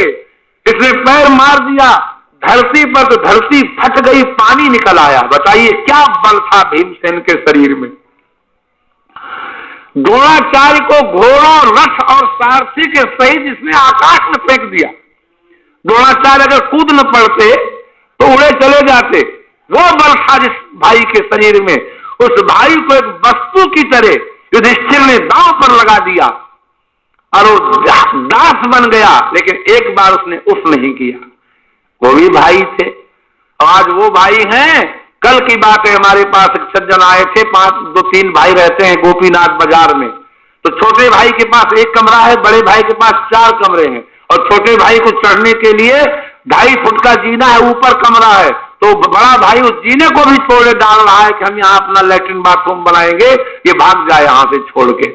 इसने पैर मार दिया धरती पर तो धरती फट गई, पानी निकल आया। बताइए क्या बल था भीमसेन के शरीर में। द्रोणाचार्य को घोड़ों, रथ और सारथी के सहित इसने आकाश में फेंक दिया। द्रोणाचार्य अगर कूद न पड़ते तो उड़े चले जाते। वो बल था जिस भाई के शरीर में। उस भाई को एक वस्तु की तरह युधिष्ठिर ने दांव पर लगा दिया और वो दास बन गया, लेकिन एक बार उसने उफ नहीं किया। वो भी भाई थे, और आज वो भाई हैं। कल की बात है, हमारे पास एक सज्जन आए थे, 2-3 भाई रहते हैं गोपीनाथ बाजार में। तो छोटे भाई के पास एक कमरा है, बड़े भाई के पास 4 कमरे हैं, और छोटे भाई को चढ़ने के लिए 2.5 फुट का जीना है, ऊपर कमरा है। तो बड़ा भाई उस जीने को भी छोड़े डाल रहा है कि हम यहाँ अपना लैट्रिन बाथरूम बनाएंगे, ये भाग जाए यहां से छोड़ के।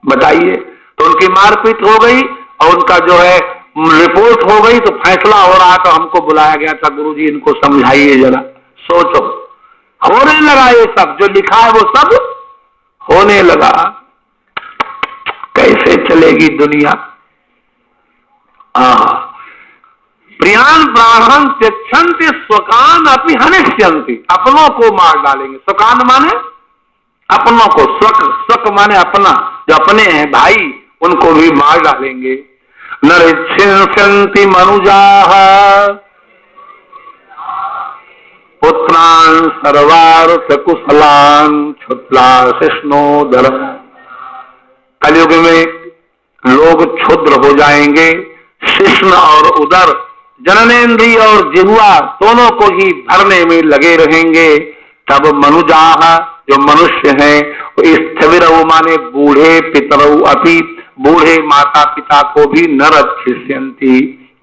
बताइए, तो उनकी मारपीट हो गई और उनका जो है रिपोर्ट हो गई, तो फैसला हो रहा था। हमको बुलाया गया था, गुरुजी इनको समझाइए जरा। सोचो, होने लगा ये सब, जो लिखा है वो सब होने लगा। कैसे चलेगी दुनिया। प्रियान प्राणं त्यक्षन्ति स्वकान अपि हनिष्यन्ति, अपनों को मार डालेंगे। स्वकान माने अपनों को, स्वक माने अपना, जो अपने हैं भाई, उनको भी मार डालेंगे। नरिच्छन्ति मनुजाः पुत्रान् सर्वार्थ कुशलान् क्षुद्रा शिष्णोदर। कलयुग में लोग क्षुद्र हो जाएंगे, शिष्ण और उदर, जननेन्द्रिय और जिह्वा दोनों को ही भरने में लगे रहेंगे। तब मनुजाः, जो मनुष्य हैं, स्थिरौ माने बूढ़े, पितरौ अपि, बूढ़े माता पिता को भी न रक्षिष्यन्ति,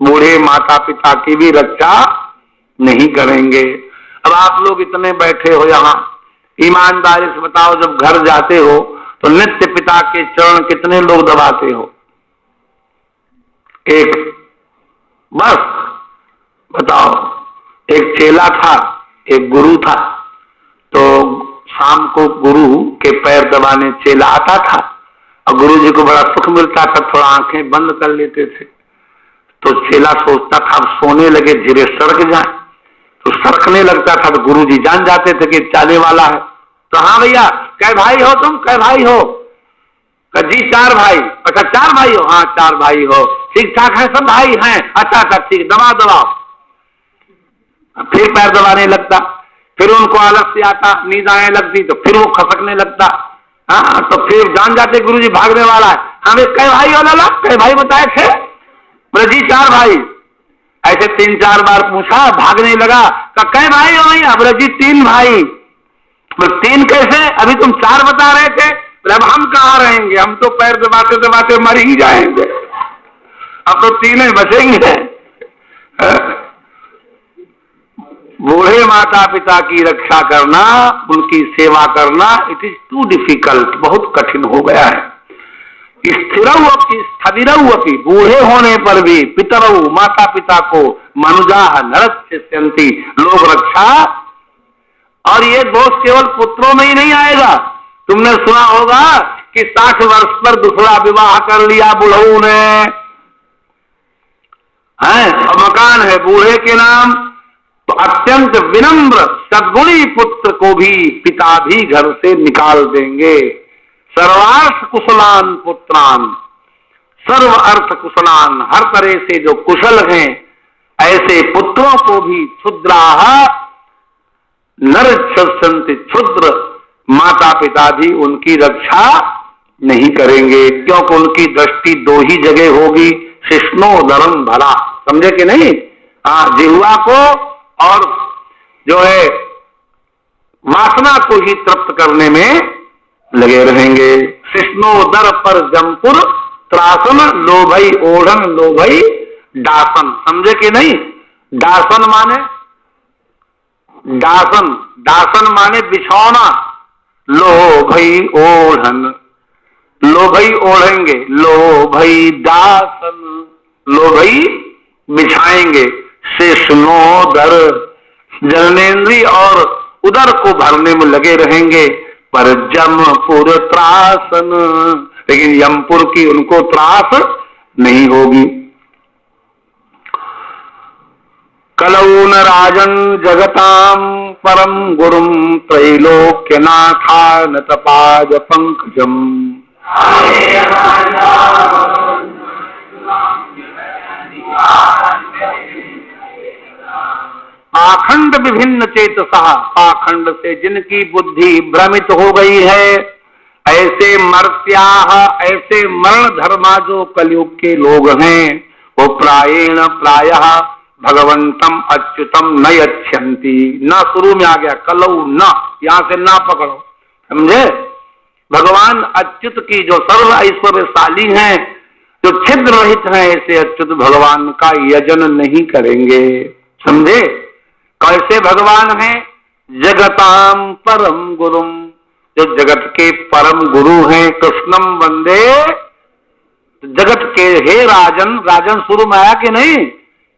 बूढ़े माता पिता की भी रक्षा नहीं करेंगे। अब आप लोग इतने बैठे हो यहाँ, ईमानदारी से बताओ, जब घर जाते हो तो नित्य पिता के चरण कितने लोग दबाते हो? एक, बस बताओ। एक चेला था, एक गुरु था। तो शाम को गुरु के पैर दबाने चेला आता था, और गुरु जी को बड़ा सुख मिलता था, थोड़ा आंखें बंद कर लेते थे। तो चेला सोचता था अब सोने लगे, धीरे सड़क जाए। तो सरकने लगता था, तो गुरु जी जान जाते थे कि चाले वाला है। तो हाँ भैया, कै भाई हो तुम? कै भाई हो? जी 4 भाई। अच्छा 4 भाई हो? हाँ 4 भाई हो। ठीक ठाक है सब भाई हैं? अच्छा ठीक, दबाओ। फिर पैर दबाने लगता, फिर उनको आलस्य आता, नींद आने लगती, तो फिर वो खसकने लगता। हाँ, तो फिर जान जाते गुरुजी भागने वाला है। हमें कै भाई हो लाला? कै भाई बताए थे? बोले जी 4 भाई। ऐसे 3-4 बार पूछा, भागने लगा। कै भाई हो भैया? बोले जी 3 भाई। बोले 3 कैसे? अभी तुम 4 बता रहे थे। बोले अब हम कहाँ रहेंगे, हम तो पैर दबाते दबाते मर ही जाएंगे, अब तो 3 बचेंगे। बूढ़े माता पिता की रक्षा करना, उनकी सेवा करना, इट इज टू डिफिकल्ट, बहुत कठिन हो गया है। स्थिरऊ अपि स्थविरऊ अपि, बूढ़े होने पर भी पितरऊ माता पिता को मनुजा नरस्यन्ति, लोग रक्षा। और ये दोष केवल पुत्रों में ही नहीं आएगा। तुमने सुना होगा कि 60 वर्ष पर दूसरा विवाह कर लिया बुढ़ऊ ने, है, और मकान है बूढ़े के नाम, तो अत्यंत विनम्र सद्गुणी पुत्र को भी पिता भी घर से निकाल देंगे। सर्वार्थ कुशलान पुत्रान, सर्व अर्थ कुशलान, हर तरह से जो कुशल हैं ऐसे पुत्रों को भी क्षुद्राह नरच्छन्ति, क्षुद्र माता पिता भी उनकी रक्षा नहीं करेंगे, क्योंकि उनकी दृष्टि दो ही जगह होगी, शिष्णोदरम भला, समझे कि नहीं? हाँ, जिह्वा को और जो है वासना को ही तृप्त करने में लगे रहेंगे। शिष्णोदर पर जमपुर त्रासन, लोभई ओढ़न लोभई दासन, समझे कि नहीं? दासन माने, दासन, दासन माने बिछौना, लोभई ओढ़न, लोभई ओढ़ेंगे, लोभई दासन, लोभई बिछाएंगे, शिष्णोदर जननेन्द्रिय और उदर को भरने में लगे रहेंगे, पर जमपुर त्रासन, लेकिन यमपुर की उनको त्रास नहीं होगी। कलौन राजन जगताम परम गुरुम त्रैलोक्यनाथान तपाज पंकजम, आखंड विभिन्न चेतसा, पाखंड से जिनकी बुद्धि भ्रमित हो गई है, ऐसे मर्त्याः, ऐसे मरण धर्मा जो कलयुग के लोग हैं, वो प्रायेण प्रायः भगवंतम अच्युतम न यच्छन्ति। न शुरू में आ गया, कलौ न, यहां से ना पकड़ो, समझे? भगवान अच्युत की जो सर्व ऐश्वर्यशाली हैं, जो छिद्र रहित हैं, ऐसे अच्युत भगवान का यजन नहीं करेंगे, समझे? कैसे भगवान हैं? जगताम परम गुरुम, जो जगत के परम गुरु हैं, कृष्णम वंदे जगत के, हे राजन, राजन शुरू में आया कि नहीं?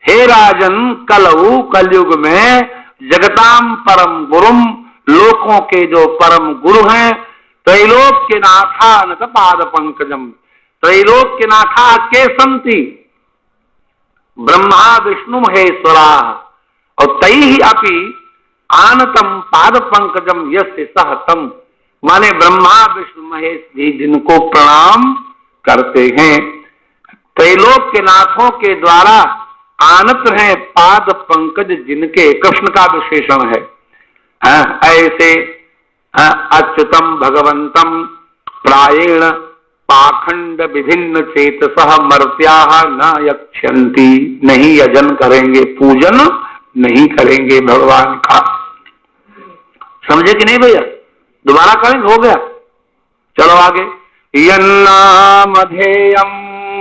हे राजन, कलऊ कलयुग में जगताम परम गुरुम, लोकों के जो परम गुरु हैं, त्रैलोक के नाथा न पाद पंकजम, त्रैलोक के नाथा के संति ब्रह्मा विष्णु महेश्वरा, और तई ही अपि आनतम पाद पंकजम यस्य सहतम, माने ब्रह्मा विष्णु महेश जी जिनको प्रणाम करते हैं, त्रैलोक के नाथों के द्वारा आनत हैं पाद पंकज जिनके, कृष्ण का विशेषण है। ऐसे अच्युतम भगवंतम प्रायेण पाखंड विभिन्न चेतसः मर्त्याः न यक्षन्ति, नहीं यजन करेंगे, पूजन नहीं करेंगे भगवान का, समझे कि नहीं भैया? दोबारा करेंगे, हो गया, चलो आगे। यन्नामधेयं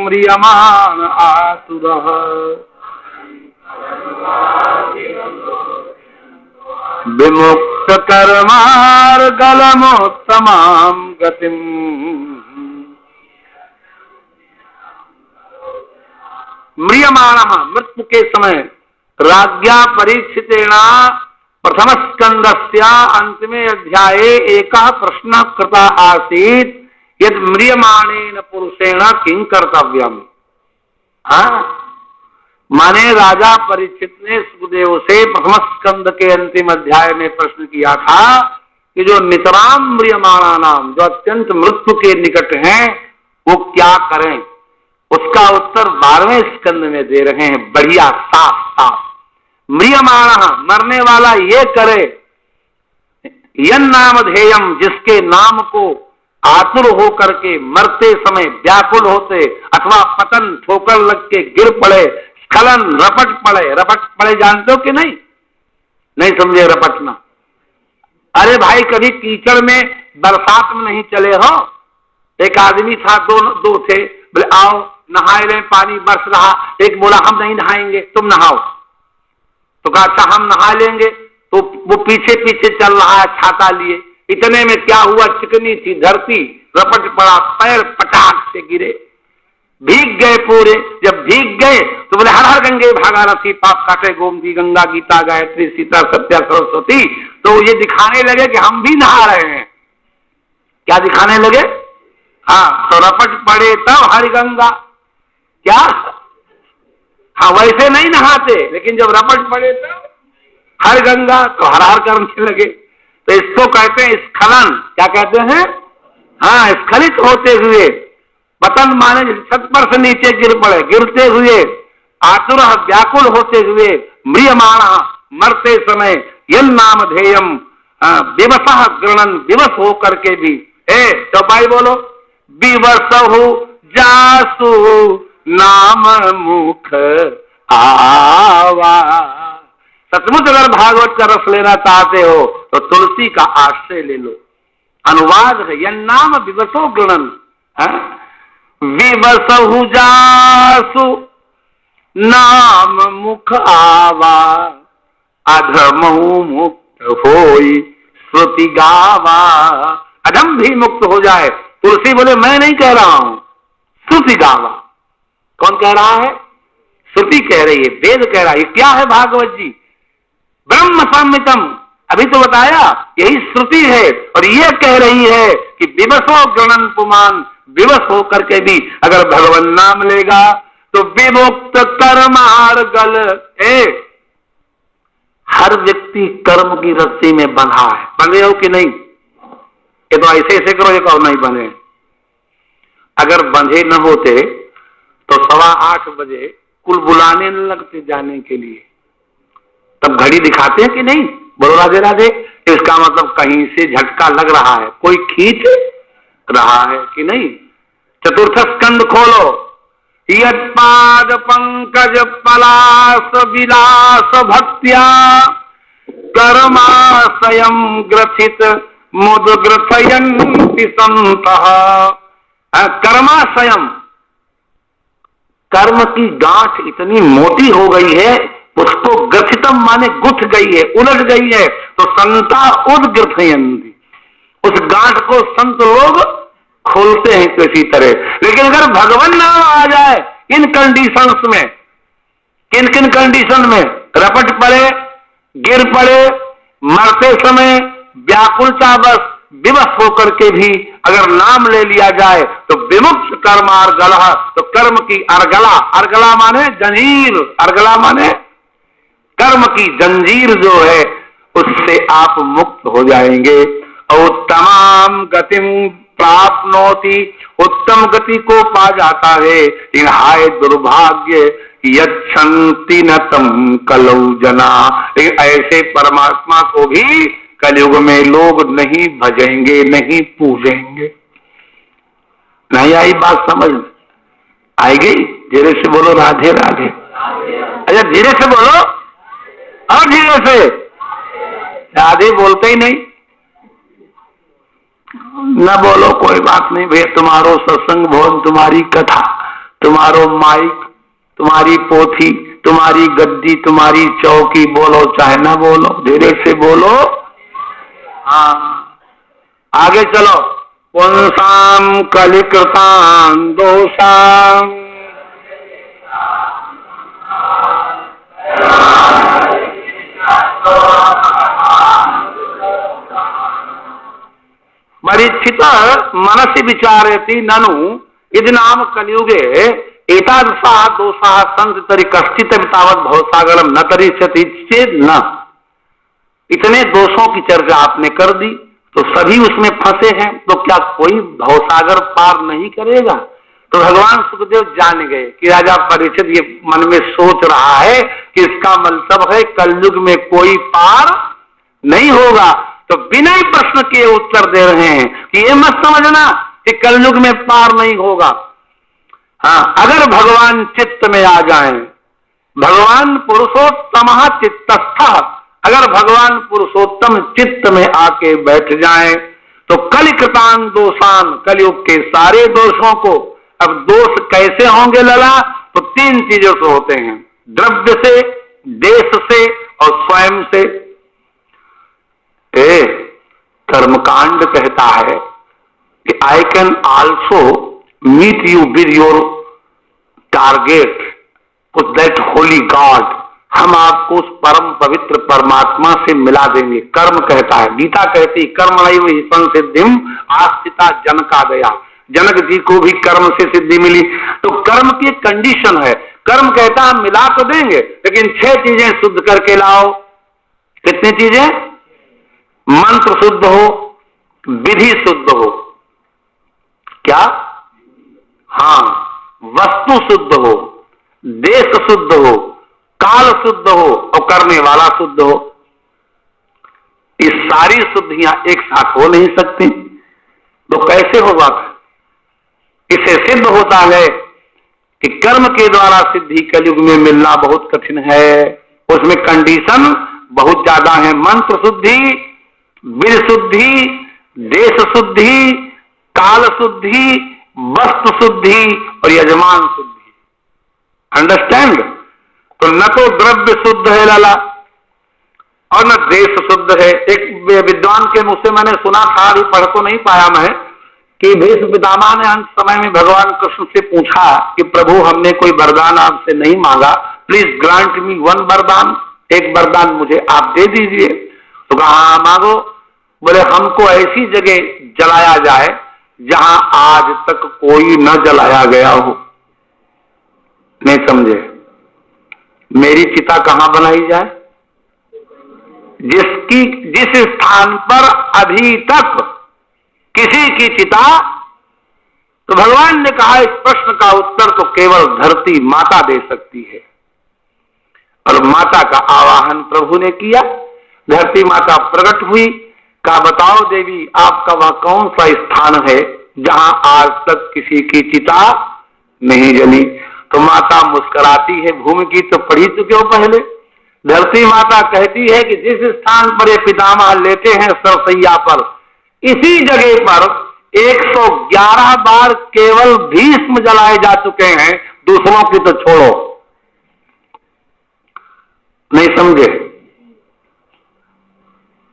म्रियमाण आतुरः विमुक्त कर्मार्गलमोत्तमां गतिम्, म्रियमाणः, मृत्यु के समय राज्ञा परीक्षितेना प्रथम स्कंदस्य अंतिमे अध्याये एक प्रश्न कृता आसीत् यद म्रियमाणेन पुरुषेण किं कर्तव्यम। माने राजा परीक्षित ने सुखदेव से प्रथम स्कंद के अंतिम अध्याय में प्रश्न किया था कि जो नितराम म्रियमाणा नाम, जो अत्यंत मृत्यु के निकट हैं, वो क्या करें? उसका उत्तर 12वें स्कंद में दे रहे हैं, बढ़िया साफ साफ। म्रियमाणः, मरने वाला ये करे, यन नाम ध्येयम, जिसके नाम को आतुर हो करके मरते समय व्याकुल होते, अथवा पतन ठोकर लग के गिर पड़े, स्खलन रपट पड़े, रपट पड़े जानते हो कि नहीं? नहीं समझे रपटना? अरे भाई कभी कीचड़ में बरसात में नहीं चले हो? एक आदमी था, दो थे, बोले आओ नहाए रहे, पानी बरस रहा, एक बोला हम नहीं नहाएंगे, तुम नहाओ। तो कहा अच्छा हम नहा लेंगे, तो वो पीछे पीछे चल रहा है छाता लिए। इतने में क्या हुआ, चिकनी थी धरती, रपट पड़ा, पैर पटाख से गिरे, भीग गए पूरे। जब भीग गए तो बोले हर हर गंगे भागीरथी, पाप काटे गोमती गंगा, गीता गायत्री सीता सत्या सरस्वती। तो ये दिखाने लगे कि हम भी नहा रहे हैं। क्या दिखाने लगे? हाँ, तो रपट पड़े तब हर गंगा। क्या? हाँ, वैसे नहीं नहाते, लेकिन जब रपट पड़े तब हर गंगा, तो हर हर करने लगे। तो इसको कहते हैं स्खलन। क्या कहते हैं? हाँ, स्खलित होते हुए, पतन माने छत पर से नीचे गिर पड़े, गिरते हुए, आतुर व्याकुल होते हुए, म्रियमाण मरते समय, यन नाम ध्येयम विवश गृणन, विवश हो करके भी। चौपाई बोलो, विवश हो जासु नाम मुख आवा। सचमुच अगर भागवत का रस लेना चाहते हो तो तुलसी का आश्रय ले लो। अनुवाद है यन नाम विवशो गृणन, विवसहु जासु नाम मुख आवा, अधमहु मुक्त होई श्रुति गावा। अधम भी मुक्त हो जाए। तुलसी बोले मैं नहीं कह रहा हूं, श्रुति गावा। कौन कह रहा है? श्रुति कह रही है, वेद कह रहा है। क्या है भागवत जी? ब्रह्म संहितम, अभी तो बताया, यही श्रुति है। और ये कह रही है कि विवशो गणन पुमान, विवश होकर के भी अगर भगवान नाम लेगा तो विमुक्त कर्मार्गल। हर व्यक्ति कर्म की रस्सी में बंधा है। बंधे हो कि नहीं? ये तो ऐसे ऐसे करो, एक और नहीं बने। अगर बंधे न होते तो 8:15 बजे कुल बुलाने न लगते जाने के लिए। तब घड़ी दिखाते हैं कि नहीं? बोलो राधे राधे। इसका मतलब कहीं से झटका लग रहा है, कोई खींच रहा है कि नहीं? चतुर्थ स्कंद खोलो। यत्पाद पंकज पलास विलास भक्त्या कर्माशयम ग्रथित मुदग्रथयन्ति संतः। कर्माशयम, कर्म की गांठ इतनी मोटी हो गई है, उसको ग्रथितम माने गुथ गई है, उलझ गई है। तो संता उद्ग्रथयन्ति, उस गांठ को संत लोग खोलते हैं किसी तरह। लेकिन अगर भगवान नाम आ जाए इन कंडीशंस में, किन किन कंडीशन में? रपट पड़े, गिर पड़े, मरते समय व्याकुलता बस विवश होकर के भी अगर नाम ले लिया जाए तो विमुक्त कर्मार्गला। तो कर्म की अर्गला, अर्गला माने जंजीर, अर्गला माने कर्म की जंजीर जो है उससे आप मुक्त हो जाएंगे। और तमाम गतिम प्राप्नोति, उत्तम गति को पा जाता है। इन हाय दुर्भाग्य यच्छन्ति न तम कलौ जना। लेकिन ऐसे परमात्मा को भी कलयुग में लोग नहीं भजेंगे, नहीं पूजेंगे। नहीं आई बात समझ? आई गई? धीरे से बोलो राधे राधे। अच्छा धीरे से बोलो, और धीरे से। राधे बोलते ही नहीं। न बोलो कोई बात नहीं भैया, तुम्हारो सत्संग भवन, तुम्हारी कथा, तुम्हारो माइक, तुम्हारी पोथी, तुम्हारी गद्दी, तुम्हारी चौकी, बोलो चाहे ना बोलो, धीरे से बोलो। हाँ आगे चलो। पुंसाम कलिकृतान दोषाम मरीक्षित मनसि विचारयति ननु यदि नाम कलियुगे एतादृशा दोषा संत तरी कश्चित तावत् भवसागरम न तरिष्यति चेत् न। इतने दोषों की चर्चा आपने कर दी तो सभी उसमें फंसे हैं, तो क्या कोई भवसागर पार नहीं करेगा? तो भगवान सुखदेव जान गए कि राजा परीक्षित ये मन में सोच रहा है कि इसका मतलब है कलयुग में कोई पार नहीं होगा। तो बिना ही प्रश्न के उत्तर दे रहे हैं कि ये मत समझना कि कलयुग में पार नहीं होगा। हाँ, अगर भगवान चित्त में आ जाएं, भगवान पुरुषोत्तम चित्तस्थ, अगर भगवान पुरुषोत्तम चित्त में आके बैठ जाएं तो कलिकृतान दोषान, कलयुग के सारे दोषों को। अब दोष कैसे होंगे लला? तो 3 चीजों से होते हैं, द्रव्य से, देश से और स्वयं से। कर्मकांड कहता है कि I can also meet you with your target उस दैट होली गॉड, हम आपको उस परम पवित्र परमात्मा से मिला देंगे। कर्म कहता है, गीता कहती कर्मणैव हि संसिद्धिम आस्थिता जनकादया, जनक जी को भी कर्म से सिद्धि मिली। तो कर्म की कंडीशन है, कर्म कहता है मिला तो देंगे लेकिन 6 चीजें शुद्ध करके लाओ। कितनी चीजें? मंत्र शुद्ध हो, विधि शुद्ध हो, क्या? हाँ, वस्तु शुद्ध हो, देश शुद्ध हो, काल शुद्ध हो और करने वाला शुद्ध हो। ये सारी शुद्धियां एक साथ हो नहीं सकती, तो कैसे होगा? इसे सिद्ध होता है कि कर्म के द्वारा सिद्धि कलयुग में मिलना बहुत कठिन है, उसमें कंडीशन बहुत ज्यादा है। मंत्र शुद्धि, विधि शुद्धि, देश शुद्धि, काल शुद्धि, वस्तु शुद्धि और यजमान शुद्धि। अंडरस्टैंड? तो न तो द्रव्य शुद्ध है लाला और न देश शुद्ध है। एक विद्वान के मुझसे मैंने सुना था, अभी पढ़ तो नहीं पाया मैं, कि भीष्म पितामह ने अंत समय में भगवान कृष्ण से पूछा कि प्रभु हमने कोई वरदान आपसे नहीं मांगा, प्लीज ग्रांट मी 1 वरदान, एक वरदान मुझे आप दे दीजिए। तो कहा हाँ मांगो। बोले हमको ऐसी जगह जलाया जाए जहां आज तक कोई न जलाया गया हो। नहीं समझे? मेरी चिता कहां बनाई जाए? जिस स्थान पर अभी तक किसी की चिता, तो भगवान ने कहा इस प्रश्न का उत्तर तो केवल धरती माता दे सकती है। और माता का आवाहन प्रभु ने किया, धरती माता प्रकट हुई, कहा बताओ देवी आपका वह कौन सा स्थान है जहां आज तक किसी की चिता नहीं जली। तो माता मुस्कुराती है, भूमि की तो पढ़ी चुके हो पहले। धरती माता कहती है कि जिस स्थान पर ये पितामह लेटे हैं सरसैया पर, इसी जगह पर 111 बार केवल भीष्म जलाए जा चुके हैं, दूसरों की तो छोड़ो। नहीं समझे?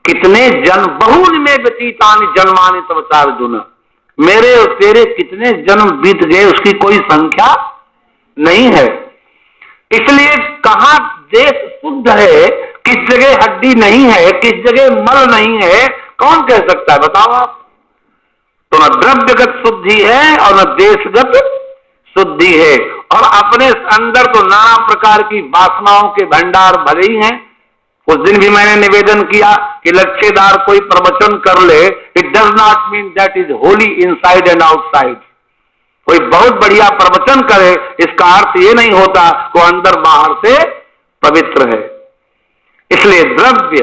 कितने जन्म बहुन में व्यतीतानि जन्मानि तव चार्जुन, मेरे और तेरे कितने जन्म बीत गए उसकी कोई संख्या नहीं है। इसलिए कहां देश शुद्ध है, किस जगह हड्डी नहीं है, किस जगह मल नहीं है, कौन कह सकता है? बताओ आप। तो न द्रव्यगत शुद्धि है और न देशगत शुद्धि है, और अपने अंदर तो नाना प्रकार की वासनाओं के भंडार भरे ही हैं। उस दिन भी मैंने निवेदन किया कि लच्छेदार कोई प्रवचन कर ले, it does not mean that is Holi inside and outside. कोई बहुत बढ़िया प्रवचन करे, इसका अर्थ ये नहीं होता वो अंदर बाहर से पवित्र है। इसलिए द्रव्य,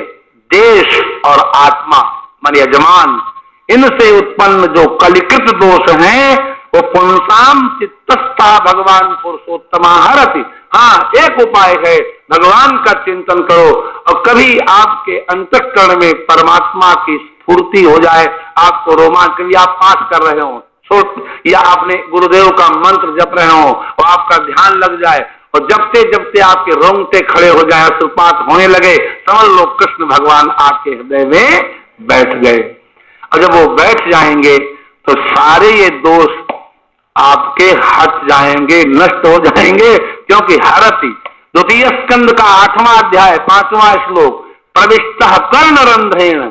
देश और आत्मा मन यजमान, इनसे उत्पन्न जो कलिकृत दोष हैं वो पुंसाम चित्तस्था भगवान पुरुषोत्तमा हरति। हाँ, एक उपाय है, भगवान का चिंतन करो और कभी आपके अंतःकरण में परमात्मा की स्फूर्ति हो जाए, आपको रोमांच, कभी आप पाठ कर रहे हो या आपने गुरुदेव का मंत्र जप रहे हो और आपका ध्यान लग जाए और जपते जपते आपके रोंगटे खड़े हो जाए, अश्रुपात होने लगे, समझ लो कृष्ण भगवान आपके हृदय में बैठ गए। और जब वो बैठ जाएंगे तो सारे ये दोष आपके हट जाएंगे, नष्ट हो जाएंगे, क्योंकि हरति द्वितीय स्कंद का 8वां अध्याय 5वां श्लोक, प्रविष्टः कर्णरंध्रेण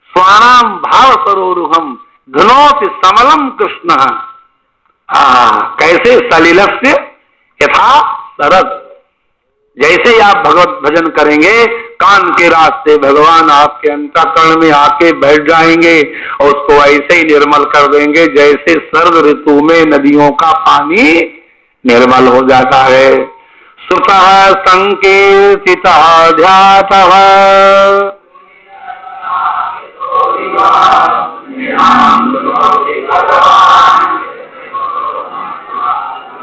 स्वानाम भाव सरोरुहम धनोति समलम कृष्ण। कैसे? सलिलस्य यथा सरद, जैसे ही आप भगवत भजन करेंगे कान के रास्ते भगवान आपके अंतःकरण में आके बैठ जाएंगे और उसको ऐसे ही निर्मल कर देंगे जैसे शरद ऋतु में नदियों का पानी निर्मल हो जाता है। सुतः संकीर्तितः ध्यातः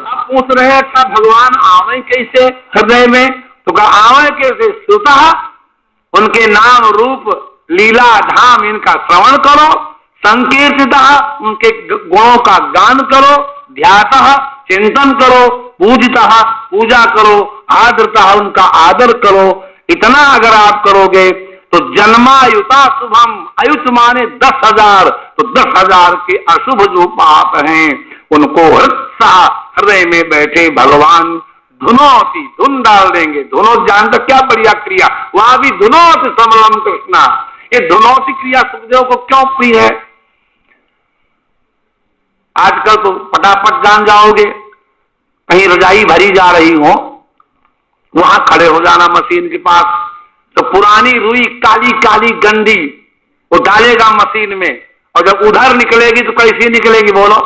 अब पूछ रहे अच्छा भगवान आवे कैसे हृदय में? तो कहा आवे कैसे? श्रुतः, उनके नाम रूप लीला धाम इनका श्रवण करो, संकीर्तितः उनके गुणों का गान करो, ध्यातः चिंतन करो, पूजितः पूजा करो, आदरतः उनका आदर करो। इतना अगर आप करोगे तो जन्मायुता शुभम, आयुष माने 10,000, तो 10,000 के अशुभ जो पाप हैं उनको हृदय में बैठे भगवान धुनोति, धुन डाल देंगे। धुनोत जानते क्या बढ़िया क्रिया, वहां भी धुनोति समलम कृष्णा। ये धुनोति क्रिया सुखदेव को क्यों प्रिय है? आजकल तो फटाफट जान जाओगे, कहीं रजाई भरी जा रही हो, वहां खड़े हो जाना मशीन के पास, तो पुरानी रुई काली काली गंदी वो डालेगा मशीन में, और जब उधर निकलेगी तो कैसी निकलेगी बोलो?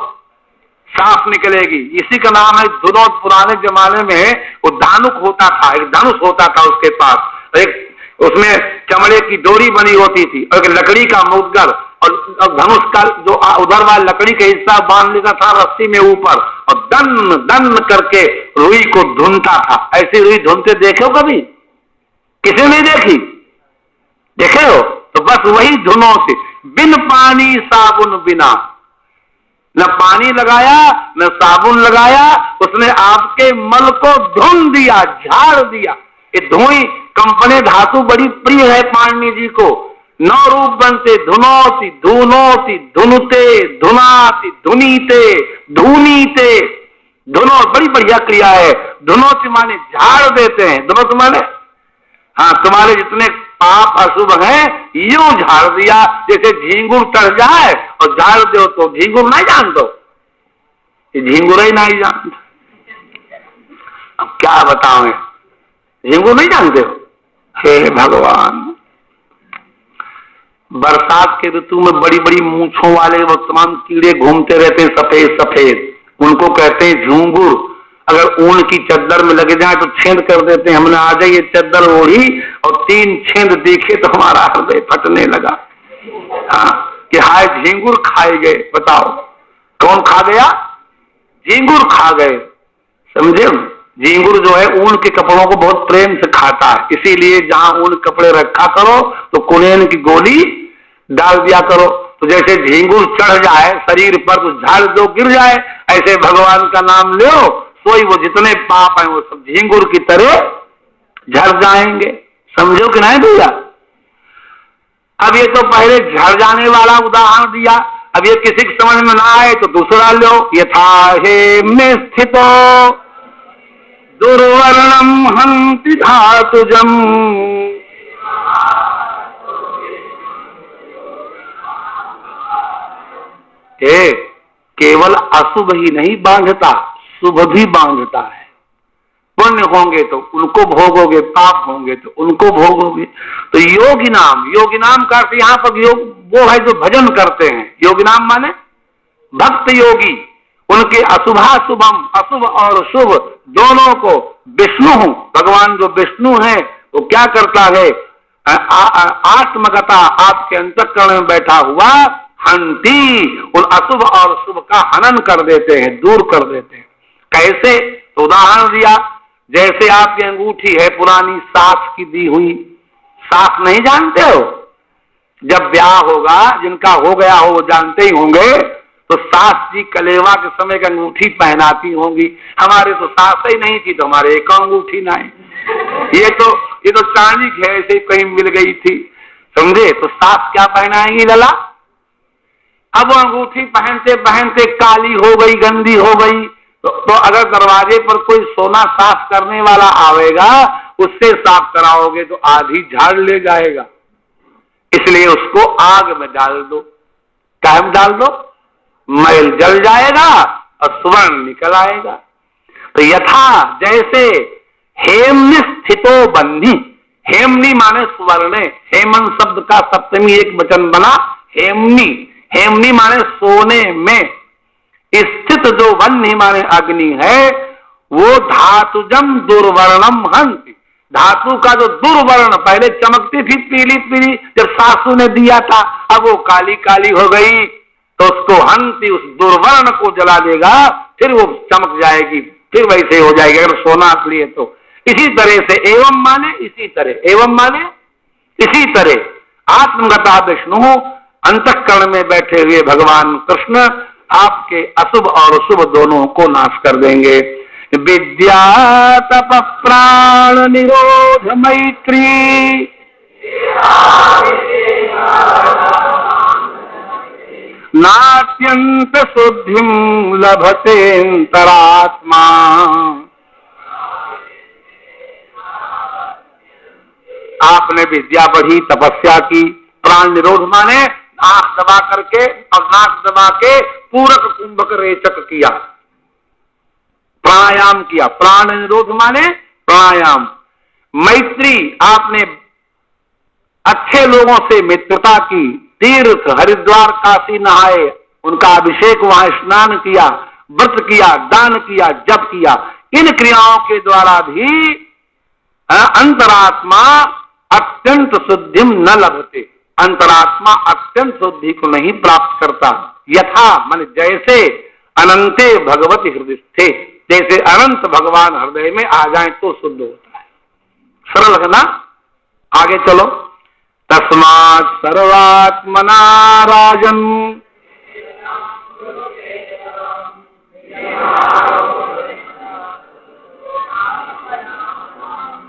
साफ निकलेगी। इसी का नाम है धुनोत। पुराने जमाने में वो धानुक होता था, एक धनुष होता था उसके पास, एक उसमें चमड़े की डोरी बनी होती थी और एक लकड़ी का मुद्गर, और धनुष का जो उधर वाला लकड़ी का हिस्सा बांध लेता था रस्सी में ऊपर, और दन दन करके रुई को धुनता था। ऐसी रुई धुनते देखे हो कभी? किसी ने देखी? देखे हो? तो बस वही धुनों से, बिन पानी साबुन बिना, न पानी लगाया न साबुन लगाया, उसने आपके मल को धुन दिया, झाड़ दिया। ये धुई कंपने धातु बड़ी प्रिय है पाणिनि जी को। 9 रूप बनते, धुनोति, धुनोति, धुनुते, धुनाति, धुनीते, धुनीते। धुनो बड़ी बढ़िया क्रिया है। धुनोति माने झाड़ देते हैं। धुनोति माने हाँ, तुम्हारे जितने पाप अशुभ हैं यूं झाड़ दिया, जैसे झींगुर चढ़ जाए और झाड़ दो तो झींगुर नहीं जान दो, ये झींगुर ही नहीं जान। अब क्या बताओ, झींगुर नहीं जानते हो? हे भगवान, बरसात के ऋतु में बड़ी बड़ी मूंछों वाले वर्तमान कीड़े घूमते रहते हैं, सफेद सफेद, उनको कहते हैं झूंगुर। अगर ऊन की चद्दर में लगे जाए तो छेद कर देते हैं। हमने आज ये चद्दर ओढ़ी और 3 छेद देखे तो हमारा हृदय फटने लगा। हाँ, कि हाय झींगुर खाए गए। बताओ कौन खा गया? झींगुर खा गए। समझे? झींगुर जो है ऊन के कपड़ों को बहुत प्रेम से खाता है, इसीलिए जहां ऊन कपड़े रखा करो तो कुनेन की गोली डाल दिया करो। तो जैसे झींगुर चढ़ जाए शरीर पर तो झाड़ दो गिर जाए, ऐसे भगवान का नाम लो, कोई वो जितने पाप हैं वो सब झींगुर की तरह झड़ जाएंगे। समझो कि नहीं भैया? अब ये तो पहले झड़ जाने वाला उदाहरण दिया, अब ये किसी की समझ में ना आए तो दूसरा लो। यथा हेम्ने स्थितो दुर्वर्णम हंति धातुजम, केवल अशुभ ही नहीं बांधता, शुभ भी बांधता है। पुण्य होंगे तो उनको भोगोगे, पाप होंगे तो उनको भोगोगे। तो योगी नाम का अर्थ यहाँ पर योग वो है जो भजन करते हैं। योगी नाम माने भक्त योगी, उनके अशुभाशुभम, अशुभ और शुभ दोनों को विष्णु, भगवान जो विष्णु है वो क्या करता है? आत्मगता, आपके अंतःकरण में बैठा हुआ, हंती, उन अशुभ और शुभ का हनन कर देते हैं, दूर कर देते हैं। कैसे? तो उदाहरण दिया, जैसे आपकी अंगूठी है पुरानी सास की दी हुई, सास नहीं जानते हो? जब ब्याह होगा, जिनका हो गया हो वो जानते ही होंगे, तो सास जी कलेवा के समय की अंगूठी पहनाती होंगी। हमारे तो सास ही नहीं थी तो हमारे एक अंगूठी ना है। ये तो चांदी की है, ऐसे कहीं मिल गई थी, समझे? तो सास क्या पहनाएंगी लला? अब अंगूठी पहनते पहनते काली हो गई, गंदी हो गई, तो अगर दरवाजे पर कोई सोना साफ करने वाला आवेगा, उससे साफ कराओगे तो आधी झाड़ ले जाएगा। इसलिए उसको आग में डाल दो। क्या में डाल दो? मैल जल जाएगा और सुवर्ण निकल आएगा। तो यथा जैसे हेमनि स्थितो बंधी, हेमनी माने सुवर्ण, हेमन शब्द का सप्तमी एक वचन बना हेमनी। हेमनी माने सोने में स्थित जो वन्य माने अग्नि है, वो धातुजम दुर्वर्णम हंति, धातु का जो दुर्वर्ण पहले चमकती थी पीली पीली, जब सासू ने दिया था, अब वो काली काली हो गई, तो उसको हंति, उस दुर्वर्ण को जला देगा, फिर वो चमक जाएगी, फिर वैसे हो जाएगी अगर सोना लिए तो। इसी तरह से एवं माने इसी तरह, एवं माने इसी तरह आत्मगता विष्णु, अंतःकरण में बैठे हुए भगवान कृष्ण आपके अशुभ और शुभ दोनों को नाश कर देंगे। विद्या तप प्राण निरोध मैत्री, नात्यंत शुद्धिम लभतेन्तरात्मा। आपने विद्या पढ़ी, तपस्या की, प्राण निरोध माने आंख दबा करके और नाक दबा के पूरक कुंभक रेचक किया, प्राणायाम किया। प्राण निरोध माने प्राणायाम। मैत्री, आपने अच्छे लोगों से मित्रता की, तीर्थ हरिद्वार काशी नहाए, उनका अभिषेक वहां स्नान किया, व्रत किया, दान किया, जप किया। इन क्रियाओं के द्वारा भी अंतरात्मा अत्यंत शुद्धिम न लभते, अंतरात्मा अत्यंत शुद्धि को नहीं प्राप्त करता। यथा मन जैसे अनंते भगवती हृदय थे, जैसे अनंत भगवान हृदय में आ जाए तो शुद्ध होता है। सरल है ना? आगे चलो। तस्मात् सर्वात्मना राजन,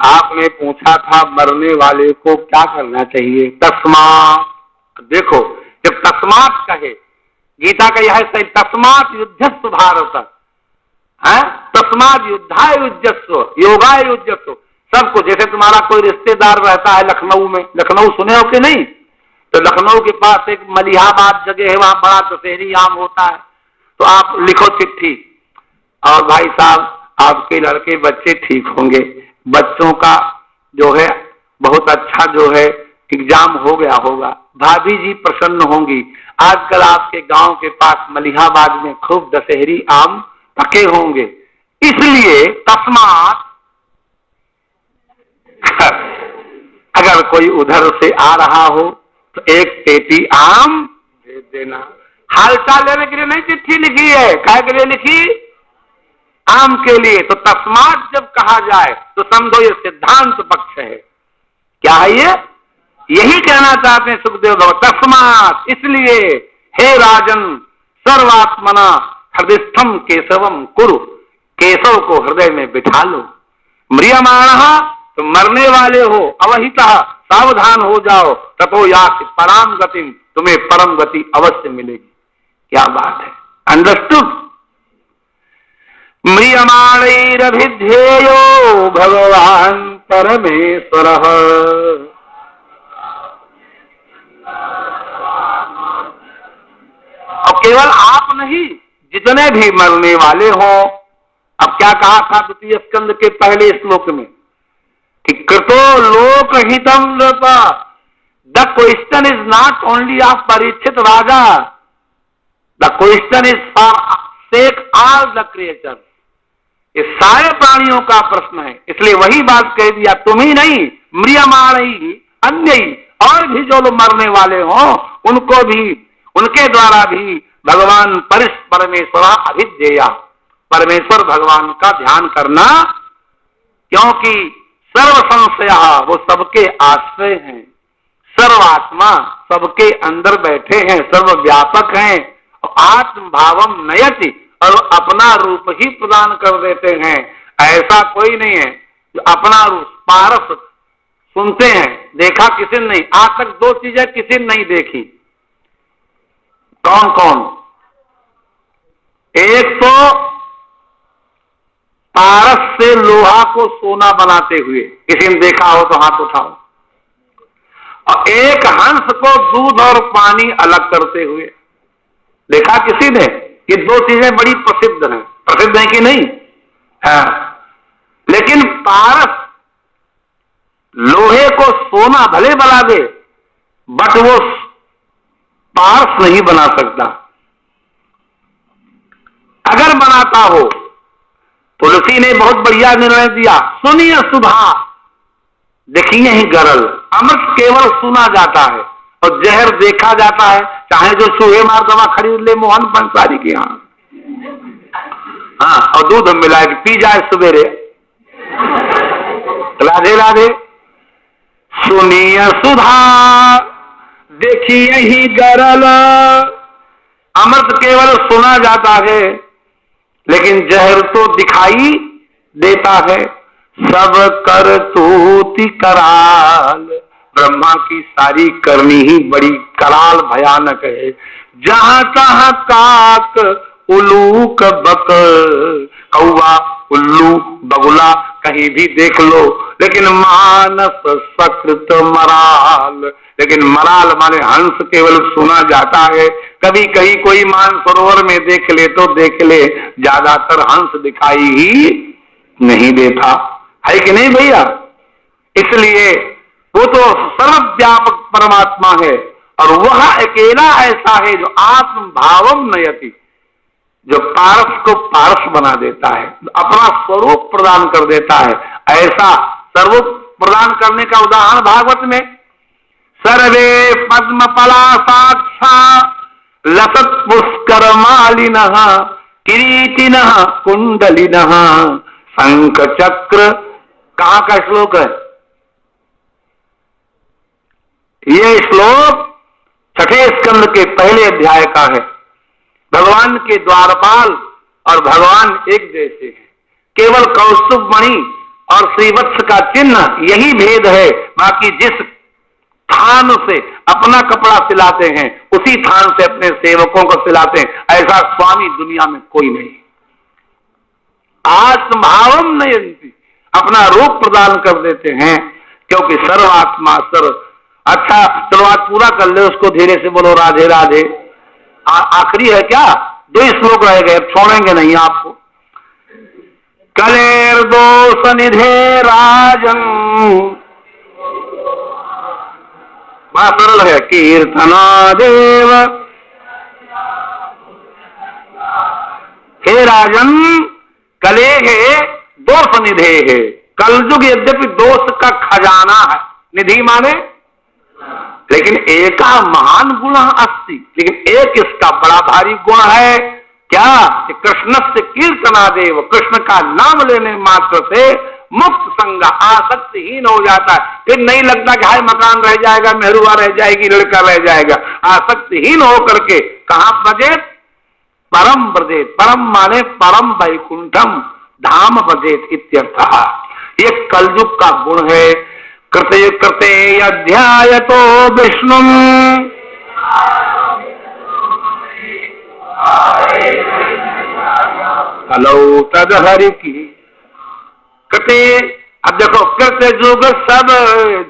आपने पूछा था मरने वाले को क्या करना चाहिए। तस्मात्, देखो जब तस्मात् कहे, गीता का यह है सही, तस्मात् युद्धस्व भारत है, तस्मात् युद्धाय युज्यस्व योगाय युज्यस्व। सबको, जैसे तुम्हारा कोई रिश्तेदार रहता है लखनऊ में, लखनऊ सुने हो कि नहीं? तो लखनऊ के पास एक मलिहाबाद जगह है, वहां बड़ा दशहरी आम होता है। तो आप लिखो चिट्ठी, और भाई साहब आपके लड़के बच्चे ठीक होंगे, बच्चों का जो है बहुत अच्छा जो है एग्जाम हो गया होगा, भाभी जी प्रसन्न होंगी, आजकल आपके गांव के पास मलिहाबाद में खूब दशहरी आम पके होंगे, इसलिए तस्मात्, अगर कोई उधर से आ रहा हो तो एक पेटी आम दे देना। हालचाल लेने के लिए नहीं चिट्ठी लिखी है, काय के लिए लिखी? आम के लिए। तो तस्मात् जब कहा जाए तो समझो ये सिद्धांत पक्ष है। क्या है ये? यही कहना चाहते हैं सुखदेव भगवान। तस्मात्, इसलिए हे राजन, सर्वात्मना हृदयस्थम केशवम कुरु, केशव को हृदय में बिठा लो। म्रियमाणः, तो मरने वाले हो, अवहितः, सावधान हो जाओ, ततो याति पराम गतिम, तुम्हें परम गति अवश्य मिलेगी। क्या बात है, अंडरस्टूड? म्रियमाणैरभिध्येयो भगवान परमेश्वरः, और केवल आप नहीं, जितने भी मरने वाले हो। अब क्या कहा था द्वितीय स्कंद के पहले श्लोक में कि कृतो लोक हितम नृप, the question is not only of Parikshit Raja, the question is for sake all the creature. ये सारे प्राणियों का प्रश्न है, इसलिए वही बात कह दिया, तुम ही नहीं, म्रियमाण ही, अन्य ही, और भी जो लोग मरने वाले हो उनको भी, उनके द्वारा भी भगवान परमेश्वर अभिध्येया, परमेश्वर भगवान का ध्यान करना, क्योंकि सर्व संशय, वो सबके आश्रय हैं, सर्वात्मा सबके अंदर बैठे हैं, सर्वव्यापक हैं, आत्म भावम नयति, और अपना रूप ही प्रदान कर देते हैं। ऐसा कोई नहीं है जो अपना रूप, पारस सुनते हैं, देखा किसी ने नहीं, आज तक दो चीजें किसी ने नहीं देखी। कौन कौन? एक तो पारस से लोहा को सोना बनाते हुए, किसी ने देखा हो तो हाथ उठाओ, और एक हंस को दूध और पानी अलग करते हुए देखा किसी ने? ये दो चीजें बड़ी प्रसिद्ध हैं, प्रसिद्ध है कि नहीं? हाँ। लेकिन पारस लोहे को सोना भले बना दे, बट वो पारस नहीं बना सकता। अगर बनाता हो, तुलसी ने बहुत बढ़िया निर्णय दिया, सुनिए सुधा देखिए ही गरल, अमृत केवल सुना जाता है और जहर देखा जाता है, चाहे जो चूहे मार दवा खरीद ले मोहन पंसारी के यहाँ, हाँ, और दूध मिला के पी जाए सवेरे, राधे राधे। सुनिए सुधा देखिए ही गरल, अमृत केवल सुना जाता है, लेकिन जहर तो दिखाई देता है। सब कर तूति कराल, ब्रह्मा की सारी करनी ही बड़ी कराल भयानक है। जहां तहां काक उलूक बक, कौवा उल्लू बगुला कहीं भी देख लो, लेकिन मानस सकृत मराल, लेकिन मराल माने हंस केवल सुना जाता है। कभी कहीं कोई मानसरोवर में देख ले तो देख ले, ज्यादातर हंस दिखाई ही नहीं देता है कि नहीं भैया। इसलिए वो तो सर्वव्यापक परमात्मा है और वह अकेला ऐसा है जो आत्म भावम नयति, जो पारस को पारस बना देता है, अपना स्वरूप प्रदान कर देता है। ऐसा स्वरूप प्रदान करने का उदाहरण भागवत में, सर्वे पद्म पलासाक्षा लसत पुष्कर मालिनः किरीटिनः कुंडलिनः शंख चक्र। कहां का श्लोक है ये? श्लोक छठे स्कंद के पहले अध्याय का है। भगवान के द्वारपाल और भगवान एक जैसे हैं, केवल कौस्तुभ मणि और श्रीवत्स का चिन्ह यही भेद है। बाकी जिस थान से अपना कपड़ा सिलाते हैं उसी थान से अपने सेवकों को सिलाते हैं, ऐसा स्वामी दुनिया में कोई नहीं। आत्मभावम नयंती, अपना रूप प्रदान कर देते हैं, क्योंकि सर्वात्मा सर्व। अच्छा चलो आज पूरा कर ले उसको, धीरे से बोलो राधे राधे। आखिरी है क्या? 2 श्लोक रह गए, छोड़ेंगे नहीं आपको। कलेर दोष निधे राजन, बड़ा सरल है। कीर्तना देव, हे राजन कले है दोष निधे है। कलयुग यद्यपि दोष का खजाना है, निधि माने, लेकिन एका महान गुण अस्ति, लेकिन एक इसका बड़ा भारी गुण है क्या? कृष्ण से कीर्तनादेव, कृष्ण का नाम लेने मात्र से मुक्त संग आसक्तिहीन हो जाता है। फिर नहीं लगता कि हाय मकान रह जाएगा, मेहरुआ रह जाएगी, लड़का रह जाएगा। आसक्तिहीन होकर के कहां बजेत? परम ब्रजेत। परम माने परम वैकुंठम धाम बजेत इत्यर्थः। ये कलयुग का गुण है। कृते कृते अध्याय तो विष्णु, हलो तद हरि की कृते। अब देखो कृत युग सब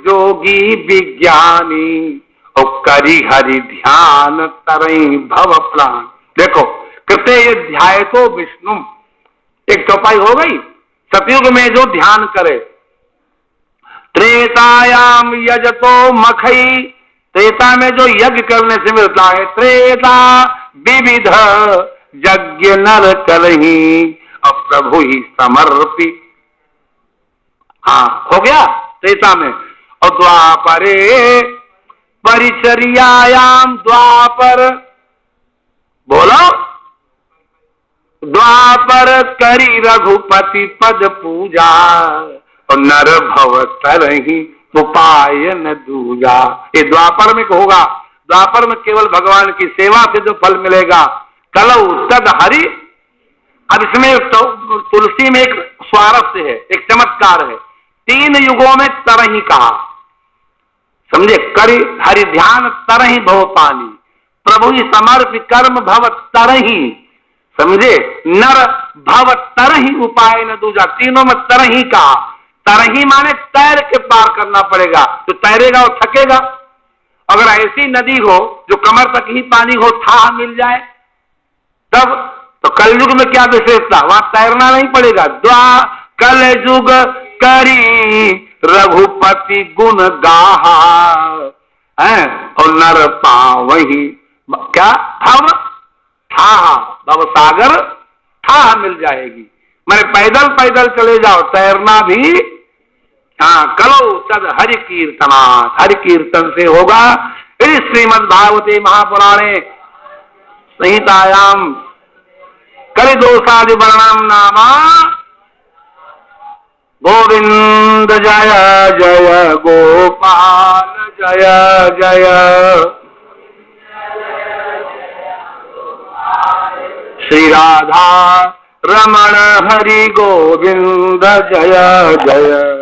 जोगी विज्ञानी, और करी हरि ध्यान तरई भव प्राण। देखो कृते अध्याय तो विष्णु, एक चौपाई हो गई। सतयुग में जो ध्यान करे, त्रेतायाम यजतो मखई, त्रेता में जो यज्ञ करने से मिलता है। त्रेता विविध यज्ञ नर करही, अब प्रभु ही समर्पी। हाँ हो गया त्रेता में। और द्वापरे परिचर्यायाम, द्वापर बोलो, द्वापर करी रघुपति पद पूजा, और नर भव तरही उपाय न दूजा। ये द्वापर में होगा। द्वापर में केवल भगवान की सेवा से जो फल मिलेगा। कलौ तद हरि। अब इसमें तो तुलसी में एक स्वारस्य है, एक चमत्कार है। 3 युगों में तरही कहा, समझे? करी हरि ध्यान तरही भव पानी, प्रभु ही समर्पि कर्म भव तरही, समझे? नर भव तरही उपाय न दूजा। तीनों में तरही कहा। तरही माने तैर के पार करना पड़ेगा। जो तैरेगा वो थकेगा। अगर ऐसी नदी हो जो कमर तक ही पानी हो, था मिल जाए तब तो कलयुग में क्या विशेषता? वहां तैरना नहीं पड़ेगा। द्वा कलयुग करी रघुपति गुण गाहा, है और नर पावही क्या? भव था, भव सागर था मिल जाएगी। मैंने पैदल पैदल चले जाओ, तैरना भी। हाँ कलो तद हरि कीर्तना, हरि कीर्तन से होगा। इस श्रीमद् भागवते महापुराणे संहितायाम कलिदोषादि वर्णम नामा गोविंद जय जय गोपाल जय जय श्री राधा रमण हरि गोविंद जय जय।